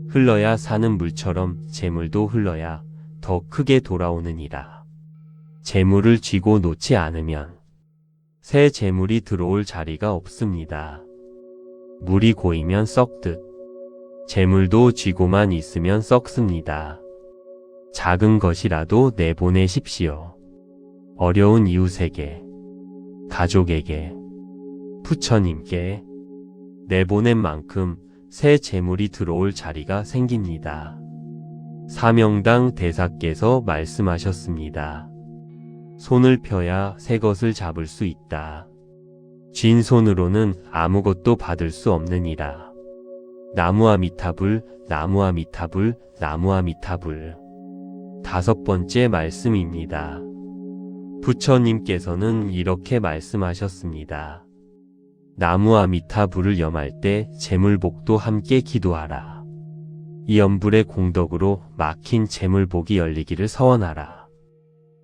Speaker 1: 흘러야 사는 물처럼 재물도 흘러야 더 크게 돌아오느니라. 재물을 쥐고 놓지 않으면 새 재물이 들어올 자리가 없습니다. 물이 고이면 썩듯 재물도 쥐고만 있으면 썩습니다. 작은 것이라도 내보내십시오. 어려운 이웃에게, 가족에게, 부처님께 내보낸 만큼 새 재물이 들어올 자리가 생깁니다. 사명당 대사께서 말씀하셨습니다. 손을 펴야 새 것을 잡을 수 있다. 쥔 손으로는 아무것도 받을 수 없느니라. 나무아미타불, 나무아미타불, 나무아미타불. 다섯 번째 말씀입니다. 부처님께서는 이렇게 말씀하셨습니다. 나무아미타불을 염할 때 재물복도 함께 기도하라. 이 염불의 공덕으로 막힌 재물복이 열리기를 서원하라.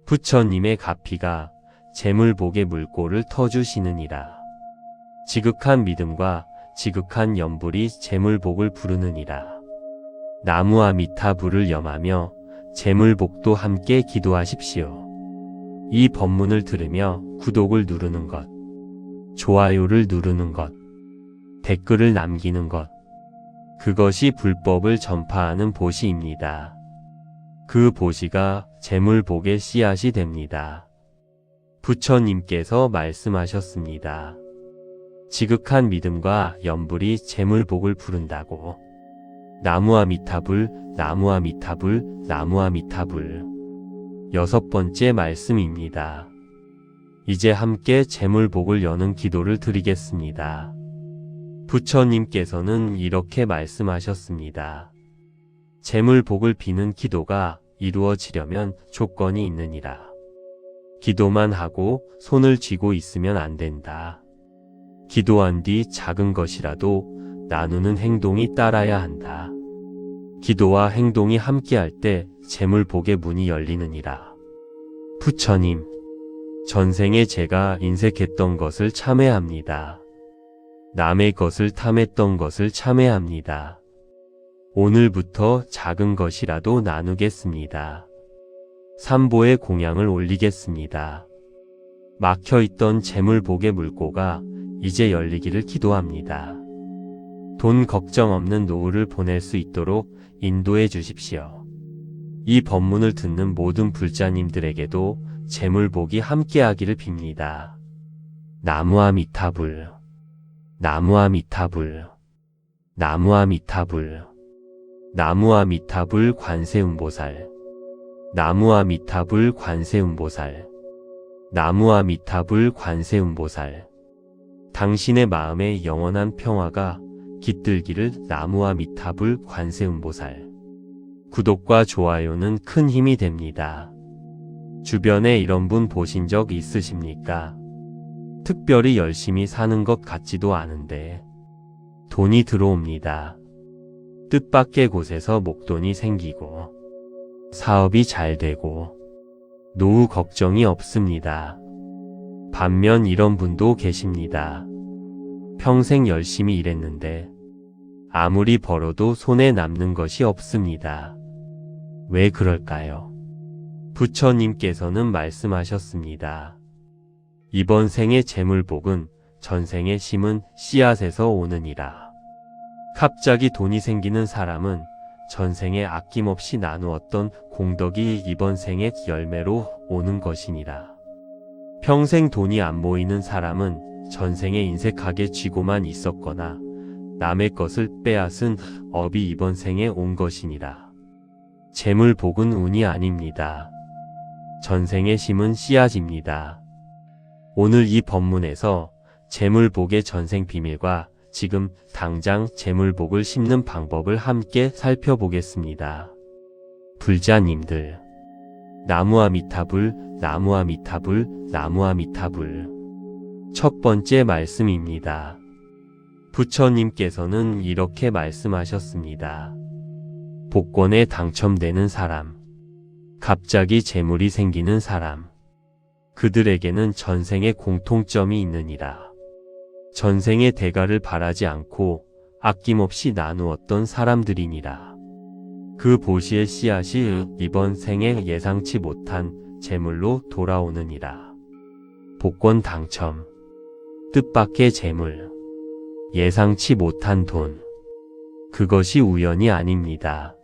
Speaker 1: 부처님의 가피가 재물복의 물꼬를 터주시느니라. 지극한 믿음과 지극한 염불이 재물복을 부르느니라. 나무아미타불을 염하며 재물복도 함께 기도하십시오. 이 법문을 들으며 구독을 누르는 것, 좋아요를 누르는 것, 댓글을 남기는 것, 그것이 불법을 전파하는 보시입니다. 그 보시가 재물복의 씨앗이 됩니다. 부처님께서 말씀하셨습니다. 지극한 믿음과 염불이 재물복을 부른다고. 나무아미타불, 나무아미타불, 나무아미타불. 여섯 번째 말씀입니다. 이제 함께 재물복을 여는 기도를 드리겠습니다. 부처님께서는 이렇게 말씀하셨습니다. 재물복을 비는 기도가 이루어지려면 조건이 있느니라. 기도만 하고 손을 쥐고 있으면 안 된다. 기도한 뒤 작은 것이라도 나누는 행동이 따라야 한다. 기도와 행동이 함께할 때 재물복의 문이 열리느니라. 부처님, 전생에 제가 인색했던 것을 참회합니다. 남의 것을 탐했던 것을 참회합니다. 오늘부터 작은 것이라도 나누겠습니다. 삼보의 공양을 올리겠습니다. 막혀있던 재물복의 물꼬가 이제 열리기를 기도합니다. 돈 걱정 없는 노후를 보낼 수 있도록 인도해 주십시오. 이 법문을 듣는 모든 불자님들에게도 재물복이 함께하기를 빕니다. 나무아미타불, 나무아미타불, 나무아미타불, 나무아미타불 관세음보살, 나무아미타불 관세음보살, 나무아미타불 관세음보살. 당신의 마음에 영원한 평화가 깃들기를. 나무아미타불 관세음보살. 구독과 좋아요는 큰 힘이 됩니다. 주변에 이런 분 보신 적 있으십니까? 특별히 열심히 사는 것 같지도 않은데 돈이 들어옵니다. 뜻밖의 곳에서 목돈이 생기고 사업이 잘 되고 노후 걱정이 없습니다. 반면 이런 분도 계십니다. 평생 열심히 일했는데 아무리 벌어도 손에 남는 것이 없습니다. 왜 그럴까요? 부처님께서는 말씀하셨습니다. 이번 생의 재물복은 전생에 심은 씨앗에서 오느니라. 갑자기 돈이 생기는 사람은 전생에 아낌없이 나누었던 공덕이 이번 생의 열매로 오는 것이니라. 평생 돈이 안 모이는 사람은 전생에 인색하게 쥐고만 있었거나 남의 것을 빼앗은 업이 이번 생에 온 것이니라. 재물복은 운이 아닙니다. 전생에 심은 씨앗입니다. 오늘 이 법문에서 재물복의 전생 비밀과 지금 당장 재물복을 심는 방법을 함께 살펴보겠습니다. 불자님들, 나무아미타불, 나무아미타불, 나무아미타불. 첫 번째 말씀입니다. 부처님께서는 이렇게 말씀하셨습니다. 복권에 당첨되는 사람, 갑자기 재물이 생기는 사람, 그들에게는 전생의 공통점이 있느니라. 전생의 대가를 바라지 않고 아낌없이 나누었던 사람들이니라. 그 보시의 씨앗이 이번 생에 예상치 못한 재물로 돌아오느니라. 복권 당첨, 뜻밖의 재물, 예상치 못한 돈, 그것이 우연이 아닙니다.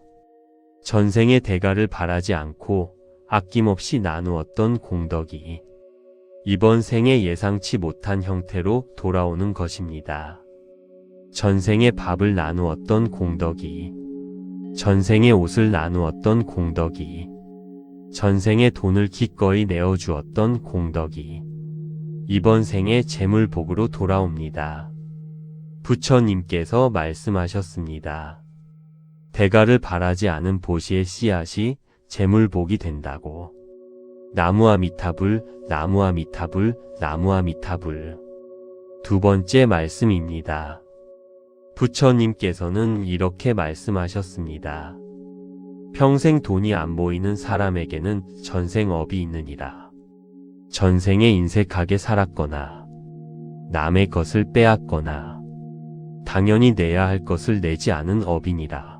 Speaker 1: 전생의 대가를 바라지 않고 아낌없이 나누었던 공덕이 이번 생에 예상치 못한 형태로 돌아오는 것입니다. 전생에 밥을 나누었던 공덕이, 전생에 옷을 나누었던 공덕이, 전생에 돈을 기꺼이 내어주었던 공덕이 이번 생에 재물복으로 돌아옵니다. 부처님께서 말씀하셨습니다. 대가를 바라지 않은 보시의 씨앗이 재물복이 된다고. 나무아미타불, 나무아미타불, 나무아미타불. 두 번째 말씀입니다. 부처님께서는 이렇게 말씀하셨습니다. 평생 돈이 안 모이는 사람에게는 전생업이 있느니라. 전생에 인색하게 살았거나 남의 것을 빼앗거나 당연히 내야 할 것을 내지 않은 업이니라.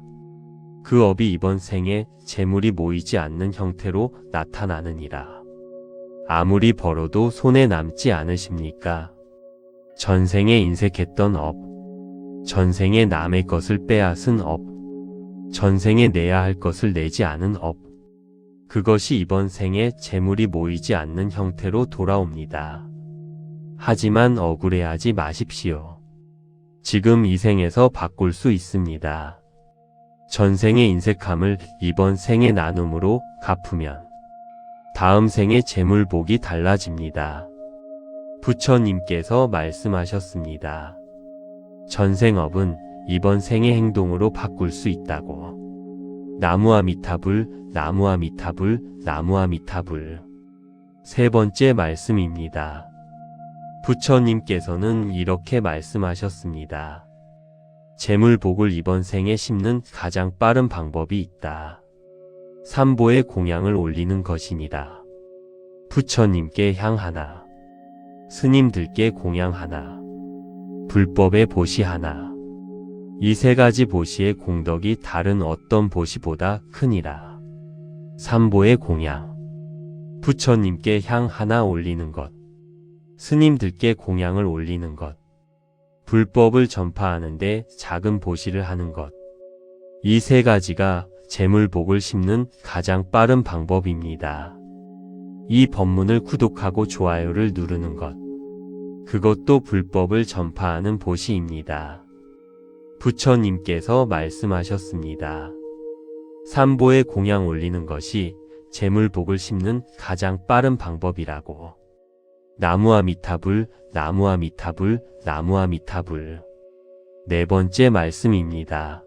Speaker 1: 그 업이 이번 생에 재물이 모이지 않는 형태로 나타나느니라. 아무리 벌어도 손에 남지 않으십니까? 전생에 인색했던 업, 전생에 남의 것을 빼앗은 업, 전생에 내야 할 것을 내지 않은 업, 그것이 이번 생에 재물이 모이지 않는 형태로 돌아옵니다. 하지만 억울해하지 마십시오. 지금 이 생에서 바꿀 수 있습니다. 전생의 인색함을 이번 생의 나눔으로 갚으면 다음 생의 재물복이 달라집니다. 부처님께서 말씀하셨습니다. 전생업은 이번 생의 행동으로 바꿀 수 있다고. 나무아미타불, 나무아미타불, 나무아미타불. 세 번째 말씀입니다. 부처님께서는 이렇게 말씀하셨습니다. 재물복을 이번 생에 심는 가장 빠른 방법이 있다. 삼보의 공양을 올리는 것이니라. 부처님께 향 하나, 스님들께 공양 하나, 불법의 보시 하나. 이 세 가지 보시의 공덕이 다른 어떤 보시보다 크니라. 삼보의 공양, 부처님께 향 하나 올리는 것, 스님들께 공양을 올리는 것, 불법을 전파하는데 작은 보시를 하는 것. 이 세 가지가 재물복을 심는 가장 빠른 방법입니다. 이 법문을 구독하고 좋아요를 누르는 것. 그것도 불법을 전파하는 보시입니다. 부처님께서 말씀하셨습니다. 삼보의 공양 올리는 것이 재물복을 심는 가장 빠른 방법이라고. 나무아미타불, 나무아미타불, 나무아미타불. 네 번째 말씀입니다.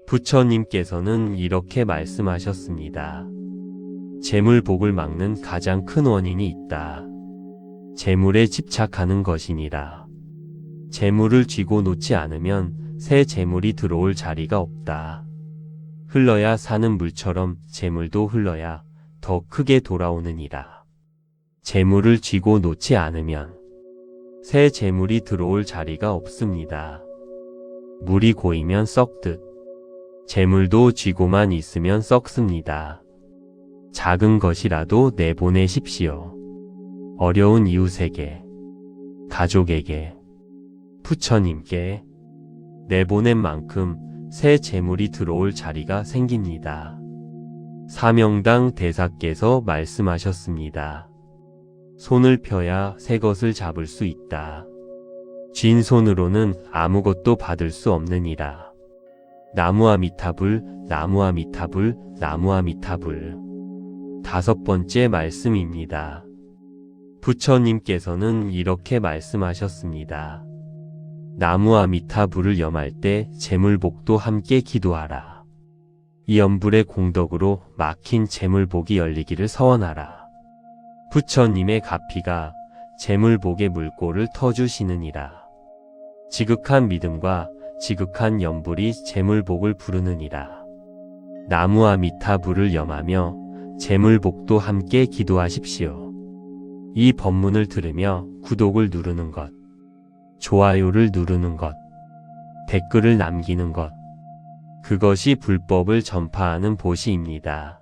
Speaker 1: 부처님께서는 이렇게 말씀하셨습니다. 재물복을 막는 가장 큰 원인이 있다. 재물에 집착하는 것이니라. 재물을 쥐고 놓지 않으면 새 재물이 들어올 자리가 없다. 흘러야 사는 물처럼 재물도 흘러야 더 크게 돌아오느니라. 재물을 쥐고 놓지 않으면 새 재물이 들어올 자리가 없습니다. 물이 고이면 썩듯 재물도 쥐고만 있으면 썩습니다. 작은 것이라도 내보내십시오. 어려운 이웃에게, 가족에게, 부처님께 내보낸 만큼 새 재물이 들어올 자리가 생깁니다. 사명당 대사께서 말씀하셨습니다. 손을 펴야 새 것을 잡을 수 있다. 쥔 손으로는 아무것도 받을 수 없느니라. 나무아미타불, 나무아미타불, 나무아미타불. 5번째 말씀입니다. 부처님께서는 이렇게 말씀하셨습니다. 나무아미타불을 염할 때 재물복도 함께 기도하라. 이 염불의 공덕으로 막힌 재물복이 열리기를 서원하라. 부처님의 가피가 재물복의 물꼬를 터주시느니라. 지극한 믿음과 지극한 염불이 재물복을 부르느니라. 나무아미타불을 염하며 재물복도 함께 기도하십시오. 이 법문을 들으며 구독을 누르는 것, 좋아요를 누르는 것, 댓글을 남기는 것, 그것이 불법을 전파하는 보시입니다.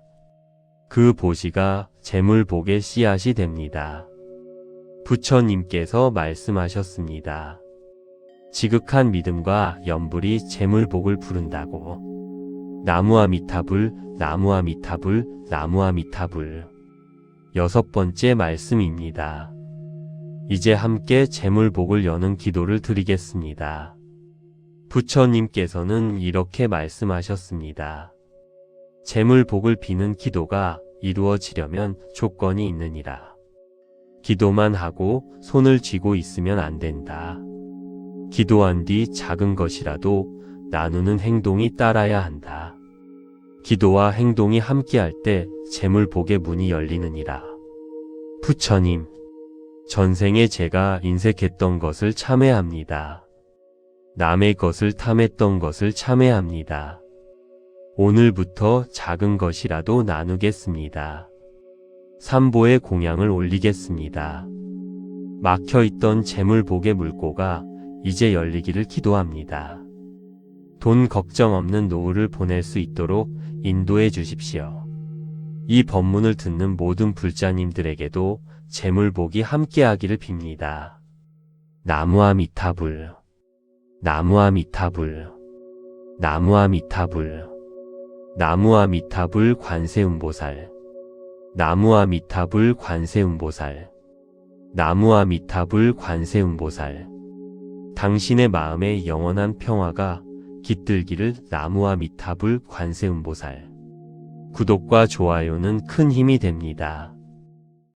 Speaker 1: 그 보시가 재물복의 씨앗이 됩니다. 부처님께서 말씀하셨습니다. 지극한 믿음과 염불이 재물복을 부른다고. 나무아미타불, 나무아미타불, 나무아미타불. 6번째 말씀입니다. 이제 함께 재물복을 여는 기도를 드리겠습니다. 부처님께서는 이렇게 말씀하셨습니다. 재물복을 비는 기도가 이루어지려면 조건이 있느니라. 기도만 하고 손을 쥐고 있으면 안 된다. 기도한 뒤 작은 것이라도 나누는 행동이 따라야 한다. 기도와 행동이 함께할 때 재물복의 문이 열리느니라. 부처님, 전생에 제가 인색했던 것을 참회합니다. 남의 것을 탐했던 것을 참회합니다. 오늘부터 작은 것이라도 나누겠습니다. 삼보의 공양을 올리겠습니다. 막혀있던 재물복의 물꼬가 이제 열리기를 기도합니다. 돈 걱정 없는 노후를 보낼 수 있도록 인도해 주십시오. 이 법문을 듣는 모든 불자님들에게도 재물복이 함께하기를 빕니다. 나무아미타불, 나무아미타불, 나무아미타불, 나무아미타불 관세음보살, 나무아미타불 관세음보살, 나무아미타불 관세음보살. 당신의 마음에 영원한 평화가 깃들기를. 나무아미타불 관세음보살. 구독과 좋아요는 큰 힘이 됩니다.